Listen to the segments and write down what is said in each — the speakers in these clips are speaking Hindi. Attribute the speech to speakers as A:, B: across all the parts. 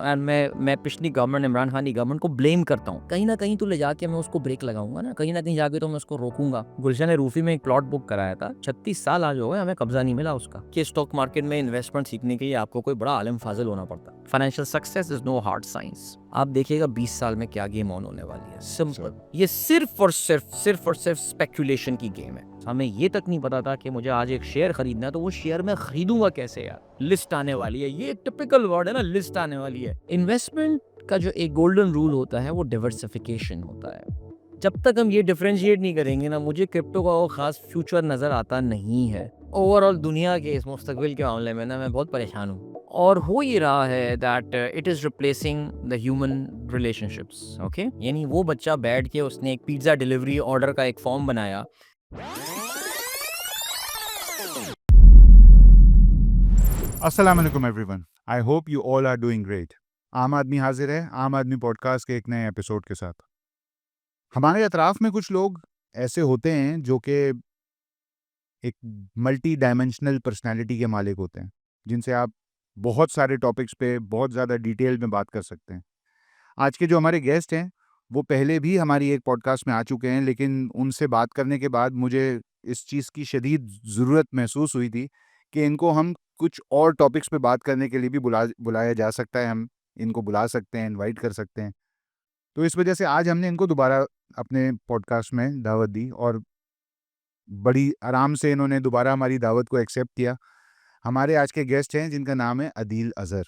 A: एंड मैं पिछली गवर्नमेंट इमरान खान की गवर्नमेंट को ब्लेम करता हूँ। कहीं ना कहीं तो ले जाके मैं उसको ब्रेक लगाऊंगा ना कहीं जाके तो मैं उसको रोकूंगा। गुलशन ने रूफी में एक प्लॉट बुक कराया था, 36 साल आज हो गए, हमें कब्जा नहीं मिला उसका। कि स्टॉक मार्केट में इन्वेस्टमेंट सीखने के लिए आपको कोई बड़ा आलिम फाजिल होना पड़ता। Financial success is no hard science. आप देखिएगा 20 साल में क्या गेम ऑन होने वाली है। सिंपल, ये सिर्फ और सिर्फ स्पेकुलेशन की गेम है। हमें ये तक नहीं पता था कि मुझे आज एक शेयर खरीदना है तो वो शेयर मैं खरीदूंगा कैसे यार। लिस्ट आने वाली है, ये एक टिपिकल वर्ड है ना, लिस्ट आने वाली है। इन्वेस्टमेंट का जो एक गोल्डन रूल होता है वो डिवर्सिफिकेशन होता है। जब तक हम ये डिफरेंशिएट नहीं करेंगे ना, मुझे क्रिप्टो का वो खास फ्यूचर नजर आता नहीं है। ओवरऑल दुनिया के इस मुस्तकबिल के मामले में ना मैं बहुत परेशान हूँ, और हो ये रहा है that it is replacing the human relationships. Okay, यानी वो बच्चा बैठ के उसने एक पिज्जा डिलीवरी ऑर्डर का एक फॉर्म बनाया।
B: अस्सलाम वालेकुम everyone, I hope you all are doing great. आम आदमी हाजिर है आम आदमी पॉडकास्ट के एक नए एपिसोड के साथ। हमारे अतराफ में कुछ लोग ऐसे होते हैं जो कि एक मल्टी डायमेंशनल पर्सनालिटी के मालिक होते हैं, जिनसे आप बहुत सारे टॉपिक्स पे बहुत ज़्यादा डिटेल में बात कर सकते हैं। आज के जो हमारे गेस्ट हैं वो पहले भी हमारी एक पॉडकास्ट में आ चुके हैं, लेकिन उनसे बात करने के बाद मुझे इस चीज़ की शदीद ज़रूरत महसूस हुई थी कि इनको हम कुछ और टॉपिक्स पे बात करने के लिए भी बुलाया जा सकता है। हम इनको बुला सकते हैं, इनवाइट कर सकते हैं। तो इस वजह से आज हमने इनको दोबारा अपने पॉडकास्ट में दावत दी और बड़ी आराम से इन्होंने दोबारा हमारी दावत को एक्सेप्ट किया। हमारे आज के गेस्ट हैं जिनका नाम है अदील अज़हर।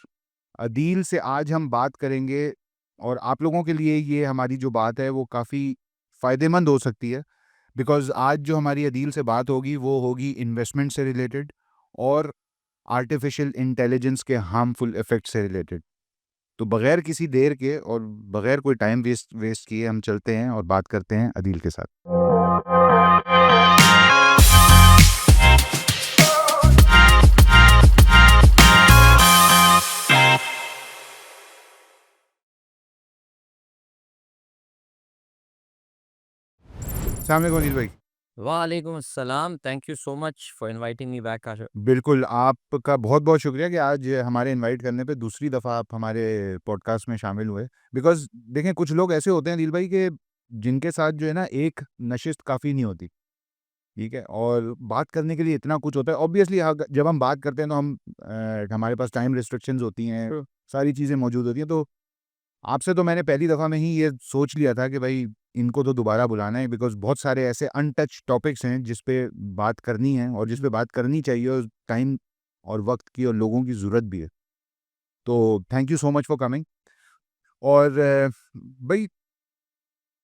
B: अदील से आज हम बात करेंगे और आप लोगों के लिए ये हमारी जो बात है वो काफ़ी फ़ायदेमंद हो सकती है, बिकॉज़ आज जो हमारी अदील से बात होगी वो होगी इन्वेस्टमेंट से रिलेटेड और आर्टिफिशियल इंटेलिजेंस के हार्मफुल इफ़ेक्ट से रिलेटेड। तो बग़ैर किसी देर के और बग़ैर कोई टाइम वेस्ट किए हम चलते हैं और बात करते हैं अदील के साथ। अस्सलाम वालेकुम अदील भाई।
A: वालेकुम अस्सलाम, thank you so much for inviting me back Kashif.
B: बिल्कुल, आपका बहुत-बहुत शुक्रिया कि आज हमारे इनवाइट करने पे दूसरी दफ़ा आप हमारे पॉडकास्ट में शामिल हुए। बिकॉज़ देखें, कुछ लोग ऐसे होते हैं अदील भाई कि जिनके साथ जो है ना एक नशिस्त काफ़ी नहीं होती, ठीक है? और बात करने के लिए इतना कुछ होता है। ऑब्वियसली जब हम बात करते हैं तो हमारे पास टाइम रिस्ट्रिक्शंस होती हैं, सारी चीज़ें मौजूद होती हैं। तो आपसे तो मैंने पहली दफ़ा में ही ये सोच लिया था कि भाई इनको तो दोबारा बुलाना है, बिकॉज़ बहुत सारे ऐसे अनटच टॉपिक्स हैं जिस पे बात करनी है और जिस पे बात करनी चाहिए, और टाइम और वक़्त की और लोगों की ज़रूरत भी है। तो thank you so much for coming. और भाई,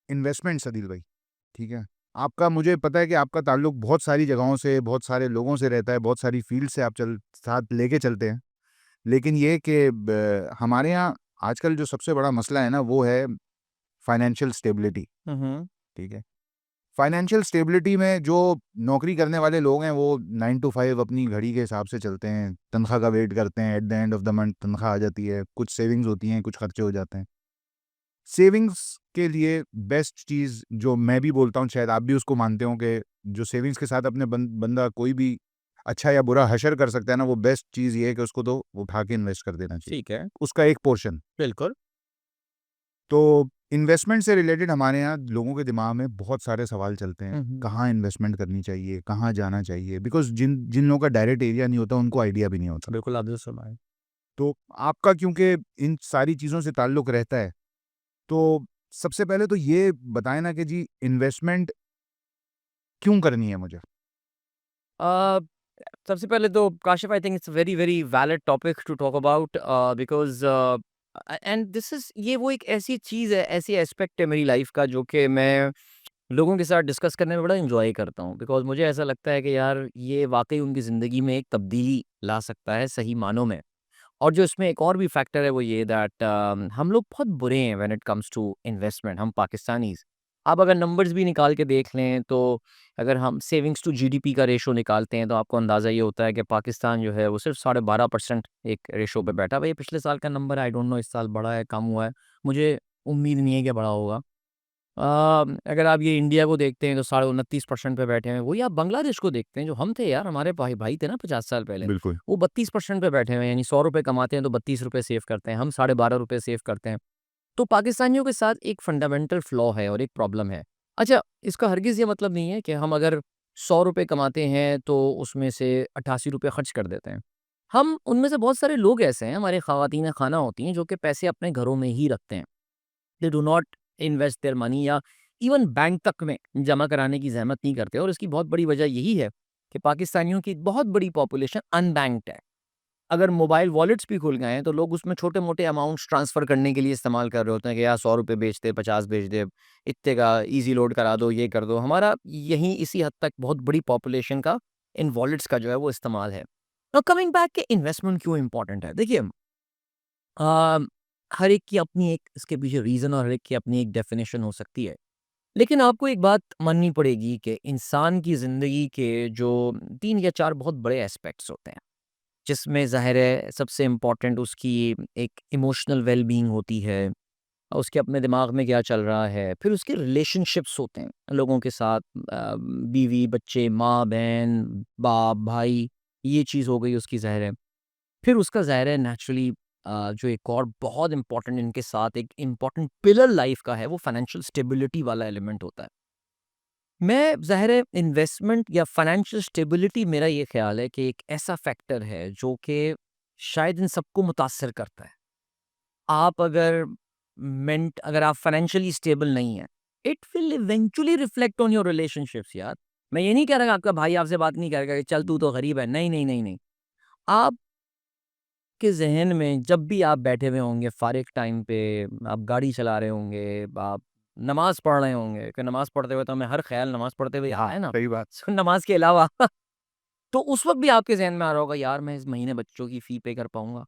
B: इन्वेस्टमेंट्स अदिल भाई, ठीक है? आपका, मुझे पता है कि आपका ताल्लुक बहुत सारी जगहों से, बहुत सारे लोगों से रहता है, बहुत सारी फ़ील्ड से आप साथ लेके चलते हैं। लेकिन ये कि हमारे यहाँ आजकल जो सबसे बड़ा मसला है ना वो है फाइनेंशियल स्टेबिलिटी, ठीक है? फाइनेंशियल स्टेबिलिटी में जो नौकरी करने वाले लोग हैं वो 9 टू 5 अपनी घड़ी के हिसाब से चलते हैं, तनख्वाह का वेट करते हैं, at the end of the month तनख्वाह आ जाती है, कुछ सेविंग्स होती हैं, कुछ खर्चे हो जाते हैं। सेविंग्स के लिए बेस्ट चीज़ जो मैं भी बोलता हूँ, शायद आप भी उसको मानते हो, कि जो सेविंग्स के साथ अपने बंदा कोई भी अच्छा या बुरा हशर कर सकता है ना, वो बेस्ट चीज़ ये है कि उसको तो उठा के इन्वेस्ट कर देना चाहिए,
A: ठीक है,
B: उसका एक पोर्शन।
A: बिल्कुल।
B: तो इन्वेस्टमेंट से रिलेटेड हमारे यहाँ लोगों के दिमाग में बहुत सारे सवाल चलते हैं, कहाँ इन्वेस्टमेंट करनी चाहिए, कहाँ जाना चाहिए, बिकॉज़ जिन जिन लोगों का डायरेक्ट एरिया नहीं होता उनको आइडिया भी नहीं होता।
A: बिल्कुल, आपने सुना है।
B: तो आपका क्योंकि इन सारी चीज़ों से ताल्लुक़ रहता है, तो सबसे पहले तो ये बताएँ ना कि जी इन्वेस्टमेंट क्यों करनी है मुझे?
A: अ, सबसे पहले तो Kashif, I think it's very very valid topic to talk about, because and this is, ये वो एक ऐसी चीज़ है, ऐसी एस्पेक्ट है मेरी लाइफ़ का जो कि मैं लोगों के साथ डिस्कस करने में बड़ा एन्जॉय करता हूँ। बिकॉज़ मुझे ऐसा लगता है कि यार ये वाक़ई उनकी ज़िंदगी में एक तब्दीली ला सकता है सही मानों में। और जो इसमें एक और भी फैक्टर है वो ये दैट हम लोग बहुत बुरे हैं when it comes to investment, हम पाकिस्तानीज़। आप अगर नंबर्स भी निकाल के देख लें तो अगर हम सेविंग्स टू जीडीपी का रेशो निकालते हैं तो आपको अंदाज़ा ये होता है कि पाकिस्तान जो है वो सिर्फ़ 12.5% एक रेशो पे बैठा है। भई पिछले साल का नंबर है, आई डोंट नो इस साल बढ़ा है, कम हुआ है। मुझे उम्मीद नहीं है कि बढ़ा होगा। अगर आप ये इंडिया को देखते हैं तो 29.5% पे बैठे हैं। वही आप बांग्लादेश को देखते हैं, जो हम थे यार, हमारे भाई भाई थे ना 50 साल पहले,
B: बिल्कुल।
A: वो 32% पे बैठे हुए हैं। यानी 100 रुपए कमाते हैं तो 32 रुपए सेव करते हैं, हम 12.5 रुपए सेव करते हैं। तो पाकिस्तानियों के साथ एक फंडामेंटल फ्लॉ है और एक प्रॉब्लम है। अच्छा, इसका हरगिज़ ये मतलब नहीं है कि हम अगर 100 रुपए कमाते हैं तो उसमें से 88 रुपए खर्च कर देते हैं। हम उनमें से बहुत सारे लोग ऐसे हैं, हमारे ख़वातीन खाना होती हैं, जो कि पैसे अपने घरों में ही रखते हैं। They do not invest their money या इवन बैंक तक में जमा कराने की ज़हमत नहीं करते, और इसकी बहुत बड़ी वजह यही है कि पाकिस्तानियों की एक बहुत बड़ी पॉपुलेशन अनबैंक्ड है। अगर मोबाइल वॉलेट्स भी खुल गए हैं तो लोग उसमें छोटे-मोटे अमाउंट्स ट्रांसफ़र करने के लिए इस्तेमाल कर रहे होते हैं कि यार ₹100 भेज दे, 50 भेज दे, इतने का ईज़ी लोड करा दो, ये कर दो। हमारा यहीं इसी हद तक बहुत बड़ी पॉपुलेशन का इन वॉलेट्स का जो है वो इस्तेमाल है। नाउ कमिंग बैक कि इन्वेस्टमेंट क्यों इम्पोर्टेंट है? देखिए, अ, हर एक की अपनी एक इसके पीछे रीज़न और हर एक की अपनी एक डेफ़िनेशन हो सकती है। लेकिन आपको एक बात माननी पड़ेगी कि इंसान की ज़िंदगी के जो 3 या 4 बहुत बड़े एस्पेक्ट्स होते हैं, जिसमें ज़ाहिर है सबसे इम्पोर्टेंट उसकी एक इमोशनल वेल-बीइंग होती है, उसके अपने दिमाग में क्या चल रहा है, फिर उसके रिलेशनशिप्स होते हैं लोगों के साथ, बीवी, बच्चे, माँ, बहन, बाप, भाई, ये चीज़ हो गई उसकी ज़ाहिर है। फिर उसका ज़ाहिर है नेचुरली जो एक और बहुत इम्पोर्टेंट इनके साथ एक इम्पोर्टेंट पिलर लाइफ़ का है, वो फाइनेंशियल स्टेबिलिटी वाला एलिमेंट होता है। मैं ज़ाहिर है इन्वेस्टमेंट या फाइनेंशियल स्टेबिलिटी, मेरा ये ख़्याल है कि एक ऐसा फैक्टर है जो कि शायद इन सबको मुतासिर करता है। आप अगर आप फाइनेंशियली स्टेबल नहीं हैं, it will eventually reflect on your relationships यार। मैं ये नहीं कह रहा कि आपका भाई आपसे बात नहीं करेगा कि चल तू तो गरीब है। नहीं, नहीं, नहीं, नहीं। आपके ज़हन में जब भी आप बैठे हुए होंगे फ़ारिग टाइम पे, आप गाड़ी चला रहे होंगे, आप नमाज़ पढ़ रहे होंगे, कि नमाज़ पढ़ते हुए तो हमें हर ख़्याल नमाज़ पढ़ते हुए यहाँ है ना,
B: सही बात।
A: नमाज़ के अलावा तो उस वक़्त भी आपके ज़हन में आ रहा होगा, यार मैं इस महीने बच्चों की फ़ी पे कर पाऊँगा?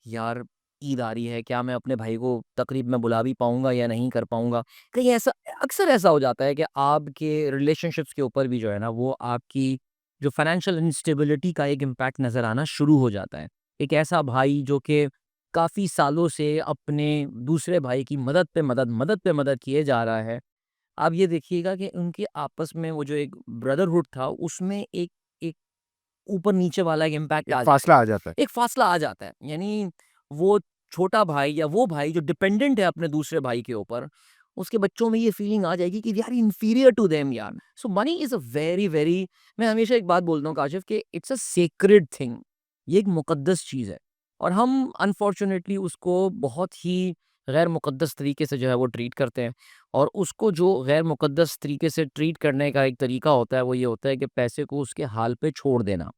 A: यार ईद आ रही है, क्या मैं अपने भाई को तकरीब में बुला भी पाऊँगा या नहीं कर पाऊँगा? कहीं ऐसा अक्सर ऐसा हो जाता है कि आपके रिलेशनशिप्स के ऊपर भी जो है ना, वो आपकी जो फाइनेंशियल इंस्टेबिलिटी का एक इम्पैक्ट नज़र आना शुरू हो जाता है। एक ऐसा भाई जो कि काफ़ी सालों से अपने दूसरे भाई की मदद पे मदद किए जा रहा है। आप ये देखिएगा कि उनके आपस में वो जो एक ब्रदरहुड था, उसमें एक एक ऊपर-नीचे वाला एक इम्पैक्ट
B: एक
A: आ जाएगा।
B: फ़ासला आ जाता है।
A: एक फ़ासला आ जाता है। यानी वो छोटा भाई या वो भाई जो डिपेंडेंट है अपने दूसरे भाई के ऊपर, उसके बच्चों में ये फीलिंग आ जाएगी कि we are inferior to them यार। So money is a very, very, मैं हमेशा एक बात बोलता हूँ काशिफ़ कि इट्स अ सेक्रेड थिंग। ये एक मुक़द्दस चीज़ है और हम अनफॉर्च्युनेटली उसको बहुत ही गैर मुक़द्दस तरीके से जो है वो ट्रीट करते हैं, और उसको जो गैर मुक़द्दस तरीके से ट्रीट करने का एक तरीका होता है, वो ये होता है कि पैसे को उसके हाल पे छोड़ देना।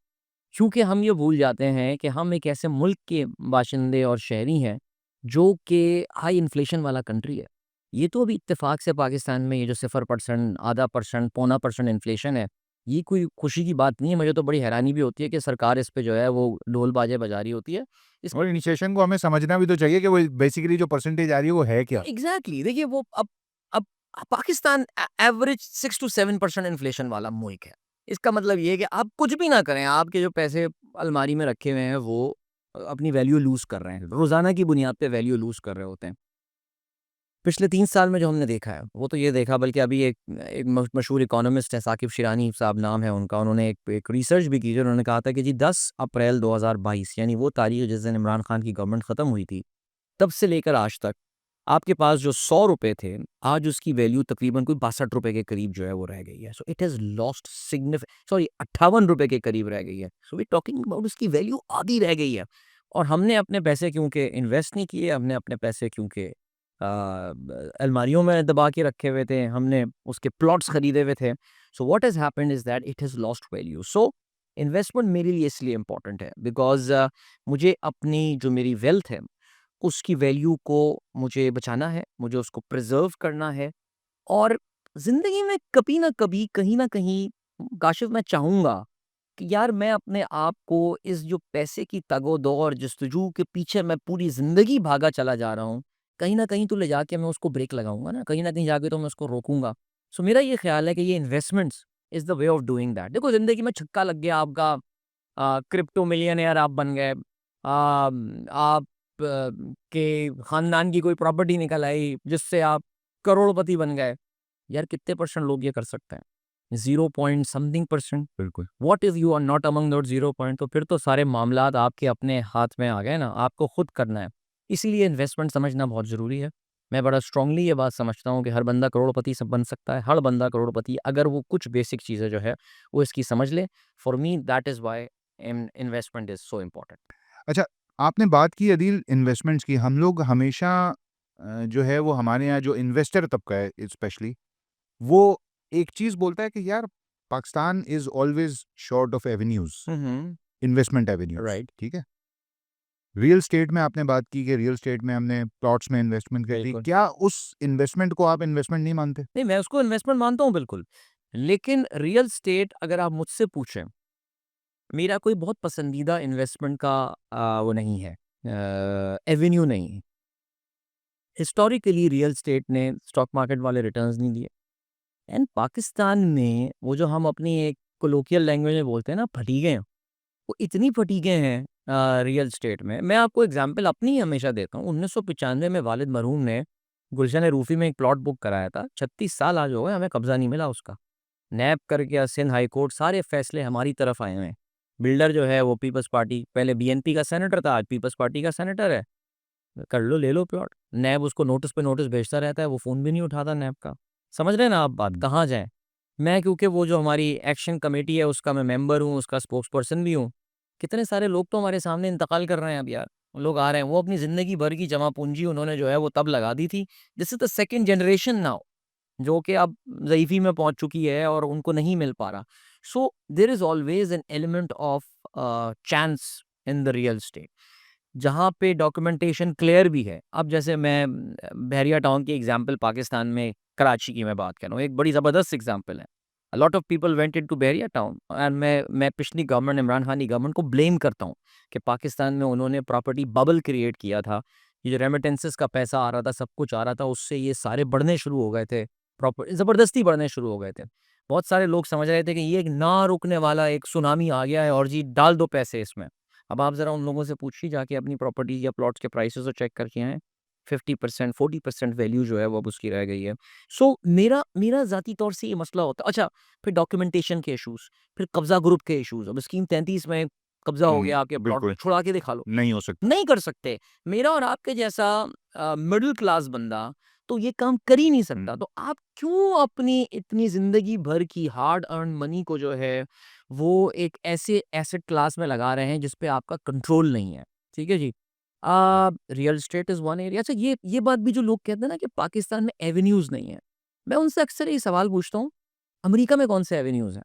A: क्योंकि हम ये भूल जाते हैं कि हम एक ऐसे मुल्क के बाशिंदे और शहरी हैं, जो कि हाई इन्फ्लेशन वाला कंट्री है। ये तो अभी इत्तेफ़ाक से पाकिस्तान में ये जो 0% आधा परसेंट, पौना परसेंट इन्फ्लेशन है, ये कोई खुशी की बात नहीं है। मुझे तो बड़ी हैरानी भी होती है कि सरकार इस पे जो है वो ढोल बाजे बजा रही होती है। इस
B: और इनिशिएशन को हमें समझना भी तो चाहिए कि वो बेसिकली जो परसेंटेज आ रही है वो है क्या?
A: एग्ज़ैक्टली, देखिए वो अब पाकिस्तान एवरेज 6 टू 7% इन्फ्लेशन वाला मुल्क है। इसका मतलब ये है कि आप कुछ भी ना करें, आपके जो पैसे अलमारी में रखे हुए हैं वो अपनी वैल्यू लूज़ कर रहे हैं। रोज़ाना की बुनियाद पे वैल्यू लूज़ कर रहे होते हैं। पिछले 3 साल में जो हमने देखा है, वो तो ये देखा, बल्कि अभी एक एक मशहूर इकोनॉमिस्ट है, साकिब शिरानी साहब नाम है उनका। उन्होंने एक एक रिसर्च भी की है। उन्होंने कहा था कि जी 10 अप्रैल 2022 यानी वो तारीख़ जिस दिन इमरान खान की गवर्नमेंट ख़त्म हुई थी, तब से लेकर आज तक आपके पास जो ₹100 थे, आज उसकी वैल्यू तकरीबन कोई ₹62 के करीब जो है वो रह गई है। सो इट हैज़ लॉस्ट ₹58 के करीब रह गई है। सो वी टॉकिंग अबाउट उसकी वैल्यू आधी रह गई है। और हमने अपने पैसे क्योंकि इन्वेस्ट नहीं किए, हमने अपने पैसे क्योंकि अलमारियों में दबा के रखे हुए थे, हमने उसके प्लॉट्स खरीदे हुए थे। So what has happened is that it has lost value. So investment मेरे लिए इसलिए इम्पोर्टेंट है बिकॉज़ मुझे अपनी जो मेरी वेल्थ है उसकी वैल्यू को मुझे बचाना है, मुझे उसको प्रिज़र्व करना है, और ज़िंदगी में कभी न कभी, कहीं न कहीं काशिफ़ मैं चाहूँगा कि यार मैं अपने आप को इस जो पैसे की तगो-दो जस्तजू के पीछे मैं पूरी ज़िंदगी भागा चला जा रहा हूँ, कहीं न कहीं तो ले जाके मैं उसको ब्रेक लगाऊँगा ना, कहीं न कहीं जाके तो मैं उसको रोकूँगा। सो मेरा ये ख़्याल है कि ये investments is the way of doing that. देखो ज़िंदगी में छक्का लग गया आपका, क्रिप्टो मिलियनेयर आप बन गए। आप के ख़ानदान की कोई प्रॉपर्टी निकल आई जिससे आप करोड़पति बन गए। यार कितने % लोग ये कर सकते हैं? 0 पॉइंट समथिंग %।
B: बिल्कुल।
A: What if you are not among that 0 point? तो फिर तो सारे मामलात आपके अपने हाथ में आ गए ना, आपको खुद करना है। इसीलिए इन्वेस्टमेंट समझना बहुत ज़रूरी है। मैं बड़ा स्ट्रांगली ये बात समझता हूँ कि हर बंदा करोड़पति सब बन सकता है, हर बंदा करोड़पति, अगर वो कुछ बेसिक चीज़ें जो है वो इसकी समझ ले। For me that is why investment is so important.
B: अच्छा, आपने बात की अदील इन्वेस्टमेंट्स की, हम लोग हमेशा जो है वो हमारे यहाँ जो इन्वेस्टर तबका है स्पेशली, वो एक चीज़ बोलता है कि यार Pakistan is always short of avenues, investment avenues,
A: right.
B: ठीक है? रियल एस्टेट में आपने बात की कि रियल एस्टेट में हमने प्लॉट्स में इन्वेस्टमेंट करी थी।
A: बिल्कुल।
B: क्या उस इन्वेस्टमेंट को आप इन्वेस्टमेंट नहीं मानते?
A: नहीं, मैं उसको इन्वेस्टमेंट मानता हूँ बिल्कुल। लेकिन रियल एस्टेट अगर आप मुझसे पूछें, मेरा कोई बहुत पसंदीदा इन्वेस्टमेंट का वो नहीं है, एवेन्यू नहीं है। हिस्टोरिकली रियल एस्टेट ने स्टॉक मार्केट वाले रिटर्न्स नहीं दिए। एंड पाकिस्तान में वो जो हम अपनी एक कोलोकियल लैंग्वेज में बोलते हैं ना, फटीगे हैं, वो इतनी फटीगे हैं रियल एस्टेट में। मैं आपको एग्जांपल अपनी ही हमेशा देता हूँ। 1995 में वालिद मरहूम ने गुलशन रूफी में एक प्लॉट बुक कराया था। 36 साल आज हो गए, हमें कब्जा नहीं मिला उसका। नैब करके या सिंध हाई कोर्ट, सारे फैसले हमारी तरफ आए हुए हैं। बिल्डर जो है वो पीपल्स पार्टी, पहले बीएनपी का सेनेटर था, आज पीपल्स पार्टी का सेनेटर है। कर लो, ले लो प्लॉट। नैब उसको नोटिस पे नोटिस भेजता रहता है, वो फ़ोन भी नहीं उठाता नैब का। समझ रहे हैं ना आप बात,
B: हुँ।
A: कहाँ जाएँ? मैं क्योंकि वो जो हमारी एक्शन कमेटी है उसका मैं मेंबर हूँ, उसका स्पोक्स पर्सन भी हूँ। कितने सारे लोग तो हमारे सामने इंतकाल कर रहे हैं अब यार। लोग आ रहे हैं, वो अपनी ज़िंदगी भर की जमा पूँजी उन्होंने जो है वो तब लगा दी थी। This is the second generation now, जो कि अब ज़ईफ़ी में पहुँच चुकी है और उनको नहीं मिल पा रहा। So there is always an element of chance in the real estate, जहाँ पे डॉक्यूमेंटेशन क्लियर भी है। अब जैसे मैं बहरिया टाउन की एग्ज़ाम्पल पाकिस्तान में कराची की मैं बात कर रहा हूँ, एक बड़ी ज़बरदस्त एग्ज़ाम्पल है। A lot of people went into Bahria town and मैं पिछली गवर्नमेंट इमरान खान की गवर्नमेंट को ब्लेम करता हूँ कि पाकिस्तान में उन्होंने प्रॉपर्टी बबल क्रिएट किया था। ये जो रेमिटेंसेस का पैसा आ रहा था, सब कुछ आ रहा था, उससे ये सारे बढ़ने शुरू हो गए थे। ज़बरदस्ती बढ़ने शुरू हो गए थे। बहुत सारे लोग समझ रहे थे कि ये एक ना रुकने वाला एक सुनामी आ गया है और जी डाल दो पैसे इसमें। अब आप ज़रा उन लोगों से पूछिए जाके अपनी प्रॉपर्टी या प्लॉट्स के प्राइसेस को चेक करके आएँ। 50% 40% वैल्यू जो है वो अब उसकी रह गई है। सो मेरा मेरा ज़ाती तौर से ये मसला होता है। अच्छा, फिर डॉक्यूमेंटेशन के इश्यूज़, फिर कब्ज़ा ग्रुप के इश्यूज़। अब स्कीम 33 में कब्ज़ा हो
B: हुँ,
A: गया आपके प्लॉट,
B: बिल्कुल,
A: छुड़ा के दिखा लो।
B: नहीं हो सकता।
A: नहीं कर सकते। मेरा और आपके जैसा मिडल क्लास बंदा तो ये काम कर ही नहीं
B: हुँ,
A: सकता। तो आप क्यों अपनी इतनी ज़िंदगी भर की हार्ड अर्न्ड मनी को जो है, वो एक ऐसे एसेट क्लास में लगा रहे हैं जिस पे आपका कंट्रोल नहीं है। ठीक है जी? Real estate is one area. अच्छा, ये बात भी जो लोग कहते हैं ना कि पाकिस्तान में एवेन्यूज़ नहीं है। मैं उनसे अक्सर ये सवाल पूछता हूँ, अमेरिका में कौन से एवेन्यूज़ हैं?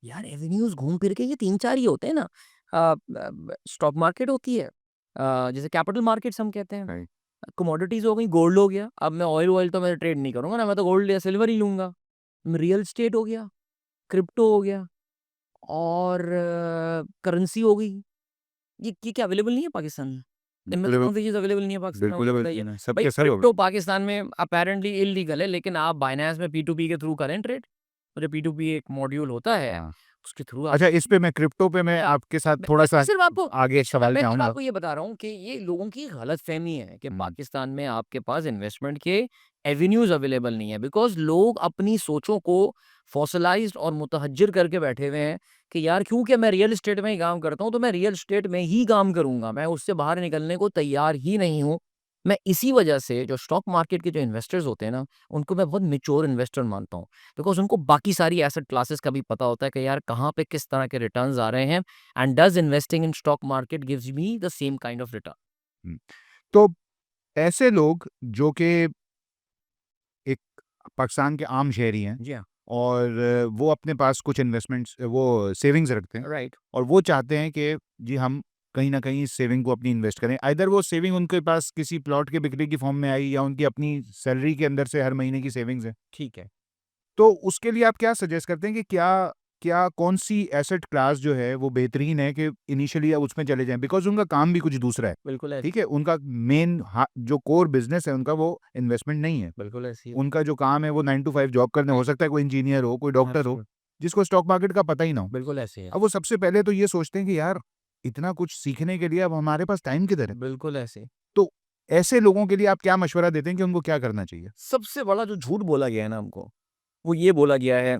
A: यार एवेन्यूज़ घूम फिर के ये 3-4 ही होते हैं ना। स्टॉक मार्केट होती है, जैसे कैपिटल मार्केट्स हम कहते हैं।
B: राइट।
A: कमोडिटीज़ हो गई, गोल्ड हो गया। अब मैं ऑयल-वॉयल तो मैं ट्रेड नहीं करूँगा ना, मैं तो गोल्ड या सिल्वर ही लूँगा। रियल एस्टेट हो गया, क्रिप्टो हो गया और करेंसी हो गई। ये क्या अवेलेबल नहीं है पाकिस्तान में? इनमें से
B: बिल्कुल,
A: कौन-सी चीज़ अवेलेबल नहीं है पाकिस्तान में,
B: बिल्कुल
A: मुझे बताइए।
B: अवेलेबल है, सब
A: भाई
B: के सब
A: क्रिप्टो
B: अवेलेबल।
A: पाकिस्तान में अपैरेंटली इल्लीगल है, लेकिन आप बायनेंस में P2P के थ्रू करें ट्रेड। और जो P2P एक मॉड्यूल होता है,
B: हाँ।
A: उसके थ्रू आप
B: अच्छा, इस पे मैं क्रिप्टो पे मैं आपके साथ
A: मैं
B: थोड़ा-सा
A: सिर्फ आपको
B: आगे एक सवाल
A: मैं
B: पे
A: सिर्फ
B: आऊँगा।
A: आपको ये बता रहा हूँ कि ये लोगों की गलतफ़हमी है कि
B: हुँ,
A: पाकिस्तान में आपके पास इन्वेस्टमेंट के एवेन्यूज़ अवेलेबल नहीं है, बिकॉज़ लोग अपनी सोचों को फॉसिलाइज़्ड और मुतहज्जिर करके बैठे हुए हैं कि यार क्योंकि मैं रियल एस्टेट में ही काम करता हूँ, तो मैं रियल एस्टेट में ही काम करूँगा, मैं उससे बाहर निकलने को तैयार ही नहीं हूँ। मैं इसी वजह से जो स्टॉक मार्केट के जो इन्वेस्टर्स होते हैं ना, उनको मैं बहुत मैच्योर इन्वेस्टर मानता हूँ, बिकॉज़ उनको बाकी सारी एसेट क्लासेस का भी पता होता है कि यार कहाँ पे किस तरह के रिटर्न्स आ रहे हैं। And does investing in stock market gives me the same kind of return?
B: हुँ। तो ऐसे लोग जो कि एक पाकिस्तान के आम शहरी हैं
A: जी हाँ।
B: और वो अपने पास कुछ इन्वेस्टमेंट्स वो सेविंग्स रखते हैं
A: राइट।
B: और वो चाहते हैं कि जी हम कहीं न कहीं इस सेविंग को अपनी इन्वेस्ट करें। आइदर वो सेविंग उनके पास किसी प्लॉट के बिक्री की फॉर्म में आई या उनकी अपनी सैलरी के अंदर से हर महीने की सेविंग्स है।
A: ठीक है।
B: तो उसके लिए आप क्या सजेस्ट करते हैं कि क्या क्या कौन-सी एसेट क्लास जो है वो बेहतरीन है कि इनिशियली आप उसमें चले जाएँ? बिकॉज़ उनका काम भी कुछ दूसरा है,
A: बिल्कुल ऐसे
B: ठीक है? उनका मेन जो कोर बिज़नेस है उनका वो इन्वेस्टमेंट नहीं है।
A: बिल्कुल ऐसे ही
B: उनका जो काम है वो 9 टू 5 जॉब करना हो सकता है, कोई इंजीनियर हो, कोई डॉक्टर हो,
A: एब्सोल्यूट
B: जिसको स्टॉक मार्केट का पता ही ना हो।
A: बिल्कुल ऐसे है।
B: अब वो सबसे पहले तो ये सोचते हैं कि यार इतना कुछ सीखने के लिए अब हमारे पास टाइम किधर है?
A: बिल्कुल ऐसे।
B: तो ऐसे लोगों के लिए आप क्या मशवरा देते हैं कि उनको क्या करना चाहिए?
A: सबसे बड़ा जो झूठ बोला गया है ना हमको, वो ये बोला गया है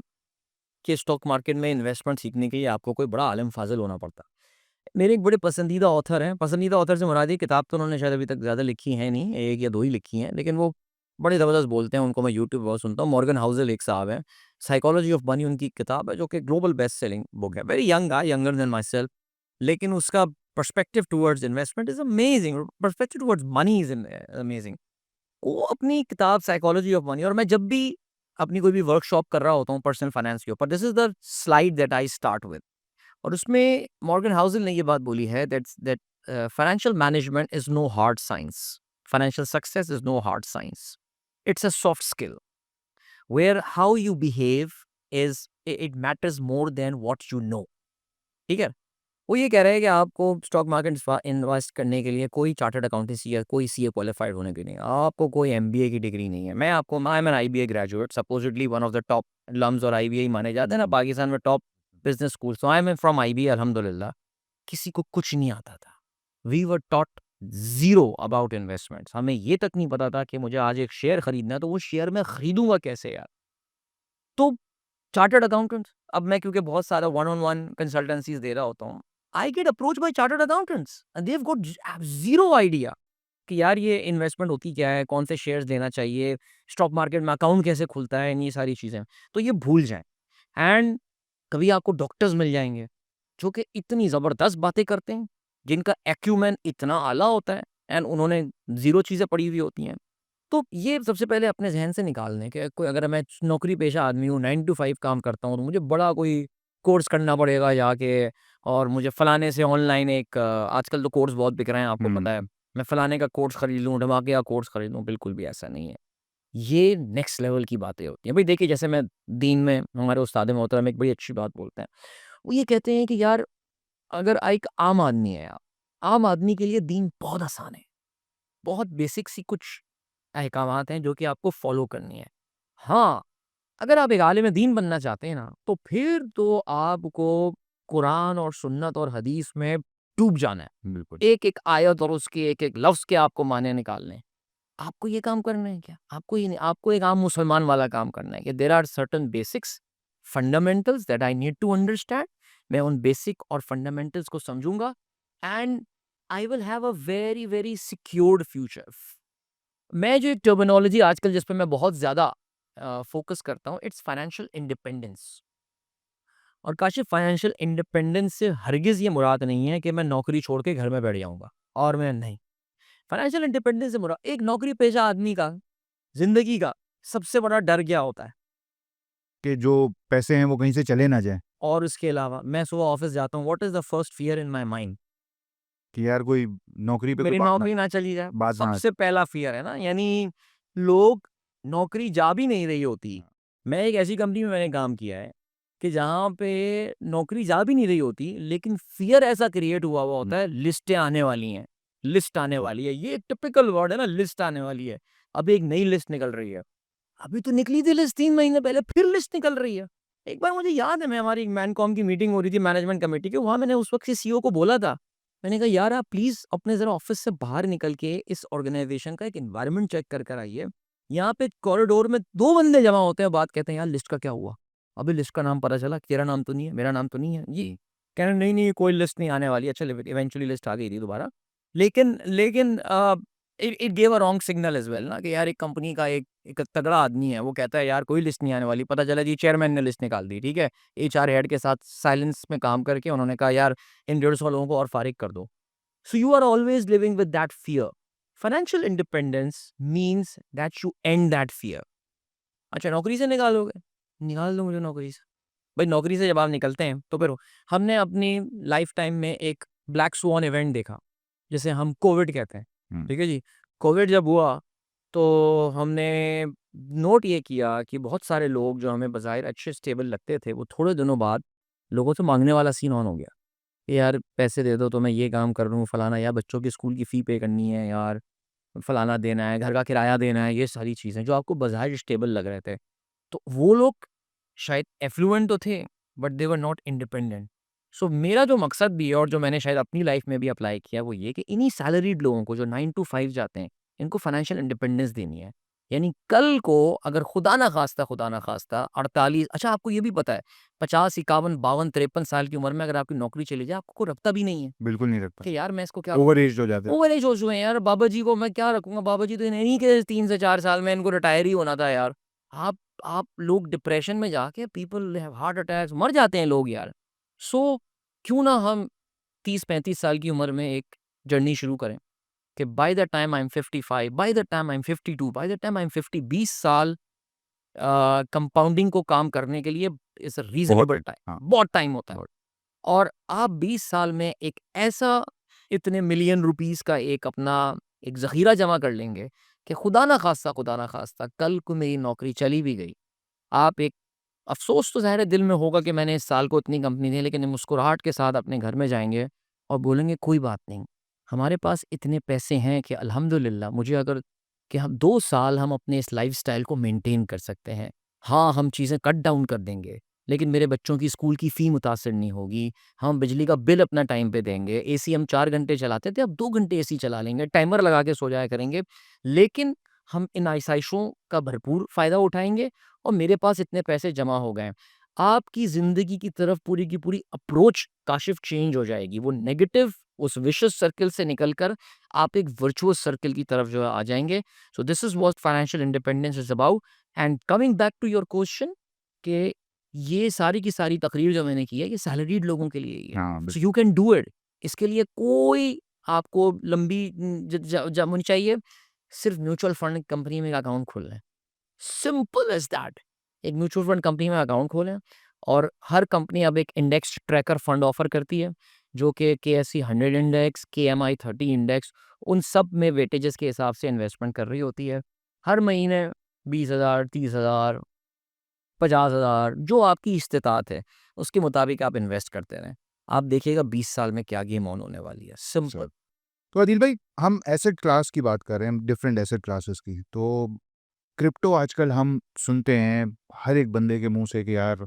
A: कि स्टॉक मार्केट में इन्वेस्टमेंट सीखने के लिए आपको कोई बड़ा आलिम फाजिल होना पड़ता। मेरे एक बड़े पसंदीदा ऑथर हैं, पसंदीदा ऑथर से मुराद ये किताब तो उन्होंने शायद अभी तक ज़्यादा लिखी है नहीं, 1 या 2 ही लिखी हैं, लेकिन वो बड़े ज़बरदस्त बोलते हैं, उनको मैं यूट्यूब पे बहुत सुनता हूँ। मॉर्गन हाउसेल एक साहब हैं, साइकोलॉजी ऑफ मनी उनकी किताब है जो कि ग्लोबल बेस्ट सेलिंग बुक है। Very young guy, younger than my self, लेकिन उसका perspective towards investment is amazing, perspective towards money is amazing. वो अपनी किताब साइकोलॉजी ऑफ मनी, और मैं जब भी अपनी कोई भी वर्कशॉप कर रहा होता हूँ पर्सनल फाइनेंस के ऊपर, this is the slide that I start with. और उसमें मॉर्गन हाउसेल ने ये बात बोली है that financial management is no hard science, financial success is no hard science, it's a soft skill where how you behave is it matters more than what you know. ठीक है, वो ये कह रहे हैं कि आपको स्टॉक मार्केट इन्वेस्ट करने के लिए कोई चार्टर्ड अकाउंटेंसी या कोई सीए क्वालिफाइड होने की नहीं है, आपको कोई एमबीए की डिग्री नहीं है। मैं आपको, I am an IBA graduate, supposedly one of the top LUMS, और आईबीए माने जाते हैं ना पाकिस्तान में top business school, so I am from IBA अल्हम्दुलिल्लाह। किसी को कुछ नहीं आता था, we were taught zero about investments, हमें ये तक नहीं पता था कि मुझे आज एक शेयर खरीदना है तो वो शेयर मैं खरीदूंगा कैसे यार। तो चार्टर्ड अकाउंटेंट्स, अब मैं क्योंकि बहुत सारा वन ऑन वन कंसल्टेंसीज दे रहा होता हूँ, I get approach by chartered accountants and they have got zero idea कि यार ये इन्वेस्टमेंट होती क्या है, कौन से शेयर्स देना चाहिए, स्टॉक मार्केट में अकाउंट कैसे खुलता है, ये सारी चीज़ें तो ये भूल जाएं। एंड कभी आपको डॉक्टर्स मिल जाएंगे जो कि इतनी ज़बरदस्त बातें करते हैं, जिनका एक्यूमेन इतना आला होता है एंड उन्होंने ज़ीरो चीज़ें पढ़ी हुई होती हैं। तो ये सबसे पहले अपने ज़हन से निकाल दें कि कोई, अगर मैं नौकरी पेशा आदमी हूँ, 9 टू 5 काम करता हूँ, तो मुझे बड़ा कोई कोर्स करना पड़ेगा जाके, और मुझे फलाने से ऑनलाइन एक आजकल तो कोर्स बहुत बिक रहे हैं, आपको
B: हुँ।
A: पता है। मैं फलाने का कोर्स खरीद लूँ, ढमाके का कोर्स खरीद लूँ, बिल्कुल भी ऐसा नहीं है। ये नेक्स्ट लेवल की बातें होती हैं। भई देखिए, जैसे मैं दीन में हमारे उस्ताद मोहतरम एक बड़ी अच्छी बात बोलते हैं। वो ये कहते हैं कि यार, अगर एक आम आदमी है आप, आम आदमी के लिए दीन बहुत आसान है। बहुत बेसिक सी कुछ अहकामात हैं जो कि आपको फ़ॉलो करनी है। हाँ, अगर आप एक आलिम दीन बनना चाहते हैं ना, तो फिर तो आपको कुरान और सुन्नत और हदीस में डूब जाना है।
B: बिल्कुल।
A: एक-एक आयत और उसके एक-एक लफ्ज़ के आपको मायने निकालने हैं। आपको ये काम करना है क्या? आपको ये नहीं, आपको एक आम मुसलमान वाला काम करना है कि there are certain basics, fundamentals that I need to understand. मैं उन बेसिक और फंडामेंटल्स को समझूँगा and I will have a very, very secured future. मैं जो एक टर्मिनोलॉजी आजकल जिस पे मैं बहुत ज़्यादा फ़ोकस करता हूँ, इट्स फाइनेंशियल इंडिपेंडेंस। और काशिफ़, फाइनेंशियल इंडिपेंडेंस से हरगिज़ ये मुराद नहीं है कि मैं नौकरी छोड़ के घर में बैठ जाऊँगा, और मैं नहीं। फाइनेंशियल इंडिपेंडेंस से मुराद एक नौकरी पेशा आदमी का ज़िंदगी का सबसे बड़ा डर क्या होता है?
B: कि जो पैसे हैं वो कहीं से चले ना जाएँ,
A: और उसके अलावा मैं सुबह ऑफ़िस जाता हूँ, what is the first fear in my mind?
B: कि यार कोई नौकरी पे कोई
A: मेरी नौकरी ना चली जाए,
B: बात ना आ
A: सबसे पहला फ़ियर है ना, यानी लोग, नौकरी जा भी नहीं रही होती। मैं एक ऐसी कंपनी में मैंने काम किया है कि जहाँ पे नौकरी जा भी नहीं रही होती, लेकिन फ़ियर ऐसा क्रिएट हुआ हुआ
B: हुँ,
A: होता है, लिस्टें आने वाली हैं, लिस्ट आने वाली है। ये एक टिपिकल वर्ड है ना, लिस्ट आने वाली है। अब एक नई लिस्ट निकल रही है। अभी तो निकली थी लिस्ट 3 महीने पहले, फिर लिस्ट निकल रही है। एक बार मुझे याद है, मैं, हमारी मैनकॉम की मीटिंग हो रही थी मैनेजमेंट कमेटी की, वहाँ मैंने उस वक़्त से सीईओ को बोला था। मैंने कहा, यार आप प्लीज़ अपने ज़रा ऑफ़िस से बाहर निकल के इस ऑर्गनाइज़ेशन का एक एनवायरनमेंट चेक कर कर आइए। यहाँ पे कॉरिडोर में 2 बंदे जमा होते हैं, बात कहते हैं, यार लिस्ट का क्या हुआ? अभी लिस्ट का नाम पता चला, तेरा नाम तो नहीं है, मेरा नाम तो नहीं है। ये कह रहे, नहीं, नहीं, कोई लिस्ट नहीं आने वाली है। चलो, इवेंचुअली लिस्ट आ गई थी दोबारा। लेकिन लेकिन it it gave a wrong signal as well ना, कि यार एक कंपनी का एक एक तगड़ा आदमी है, वो कहता है यार कोई लिस्ट नहीं आने वाली। पता चला जी चेयरमैन ने लिस्ट निकाल दी, ठीक है? एचआर हेड के साथ साइलेंस में काम करके उन्होंने कहा, यार इन 150 लोगों को और फारिग कर दो। So you are always living with that fear. Financial independence means that you end that fear. अच्छा, नौकरी से निकालोगे? निकाल दो मुझे नौकरी से। भाई नौकरी से जब आप निकलते हैं तो फिर हमने अपनी लाइफ टाइम में एक ब्लैक स्वान इवेंट देखा, जिसे हम कोविड कहते हैं।
B: हुँ।
A: ठीक है जी? कोविड जब हुआ तो हमने नोट ये किया कि बहुत सारे लोग जो हमें बज़ाहिर अच्छे स्टेबल लगते थे, वो थोड़े दिनों बाद लोगों से माँगने वाला सीन ऑन हो गया। कि यार पैसे दे दो तो मैं ये काम कर लूँ, फलाना, यार बच्चों की स्कूल की फ़ी पे करनी है यार, फलाना देना है, घर का किराया देना है, ये सारी चीज़ें जो आपको बज़ाहिर स्टेबल लग रहे थे। तो वो लोग शायद एफ्लुएंट तो थे, but they were not independent. So मेरा जो मकसद भी है और जो मैंने शायद अपनी लाइफ में भी अप्लाई किया वो ये कि इन्हीं सैलरीड लोगों को जो 9 टू 5 जाते हैं, इनको फाइनेंशियल इंडिपेंडेंस देनी है। यानी कल को अगर खुदा ना खास्ता 48 अच्छा आपको ये भी पता है 50, 51, 52, 53 साल की उम्र में अगर आपकी नौकरी चली जाए आपको कोई रखता भी नहीं है
B: बिल्कुल नहीं रखता,
A: कि यार मैं इसको क्या
B: ओवर एज हो जाते हैं।
A: ओवर एज हो चुके हैं यार, बाबा जी को मैं क्या रखूँगा, बाबा जी तो इन्हीं के 3 से 4 साल में इनको रिटायर ही होना था यार। आप लोग डिप्रेशन में जाके पीपल हैव हार्ट अटैक्स मर जाते हैं लोग यार। सो क्यों ना हम 30-35 साल की उम्र में एक जर्नी शुरू करें कि by the time I am 55, by the time I am 52, by the time I am 50 20 साल कंपाउंडिंग को काम करने के लिए इज़ अ
B: बहुत
A: रीज़नेबल टाइम,
B: हाँ,
A: बहुत टाइम होता है।
B: बहुत
A: और आप 20 साल में एक ऐसा इतने मिलियन रुपीस का एक अपना एक ज़ख़ीरा जमा कर लेंगे कि खुदा ना ख़ास्ता कल को मेरी नौकरी चली भी गई। आप एक अफ़सोस तो ज़ाहिर है दिल में होगा कि मैंने इस साल को इतनी कंपनी दी, लेकिन मुस्कुराहट के साथ अपने घर में जाएँगे और बोलेंगे कोई बात नहीं, हमारे पास इतने पैसे हैं कि अल्हम्दुलिल्लाह मुझे अगर कि हम 2 साल हम अपने इस लाइफ़स्टाइल को मेंटेन कर सकते हैं। हाँ, हम चीज़ें कट डाउन कर देंगे, लेकिन मेरे बच्चों की स्कूल की फ़ी मुतासिर नहीं होगी। हम बिजली का बिल अपना टाइम पे देंगे। एसी हम 4 घंटे चलाते थे, अब 2 घंटे एसी चला लेंगे, टाइमर लगा के सो जाया करेंगे। लेकिन हम इन आइशाइशों का भरपूर फ़ायदा उठाएँगे और मेरे पास इतने पैसे जमा हो गए हैं। आपकी ज़िंदगी की तरफ पूरी की पूरी अप्रोच काशिफ़ चेंज हो जाएगी। वो नेगेटिव उस विशियस सर्किल से निकल कर आप एक वर्चुअस सर्किल की तरफ जो है आ जाएँगे। So this is what financial independence is about and coming back to your question कि ये सारी की सारी तकरीर जो मैंने की है, ये सैलरीड लोगों के लिए ही है।
B: हाँ,
A: so you can do it. इसके लिए कोई आपको लंबी ज ज जम होनी चाहिए। सिर्फ़ म्यूचुअल फंड कंपनी में एक अकाउंट खोलना है। Simple as that. एक म्यूचुअल फंड कंपनी में अकाउंट खोलें और हर कंपनी अब एक इंडेक्स ट्रैकर फंड ऑफ़र करती है, जो कि केएसई 100 इंडेक्स, केएमआई 30 इंडेक्स, उन सब में वेटेजेस के हिसाब से इन्वेस्टमेंट कर रही होती है। हर महीने 20,000, 30,000, 50,000 जो आपकी इस्तेताअत है, उसके मुताबिक आप इन्वेस्ट करते रहें। आप देखिएगा 20 साल में क्या गेम ऑन होने वाली है। सिंपल।
B: सर। तो आदिल भाई, हम एसेट क्लास की बात कर रहे हैं, डिफरेंट एसेट क्लासेस की। तो क्रिप्टो आजकल हम सुनते हैं हर एक बंदे के मुँह से कि यार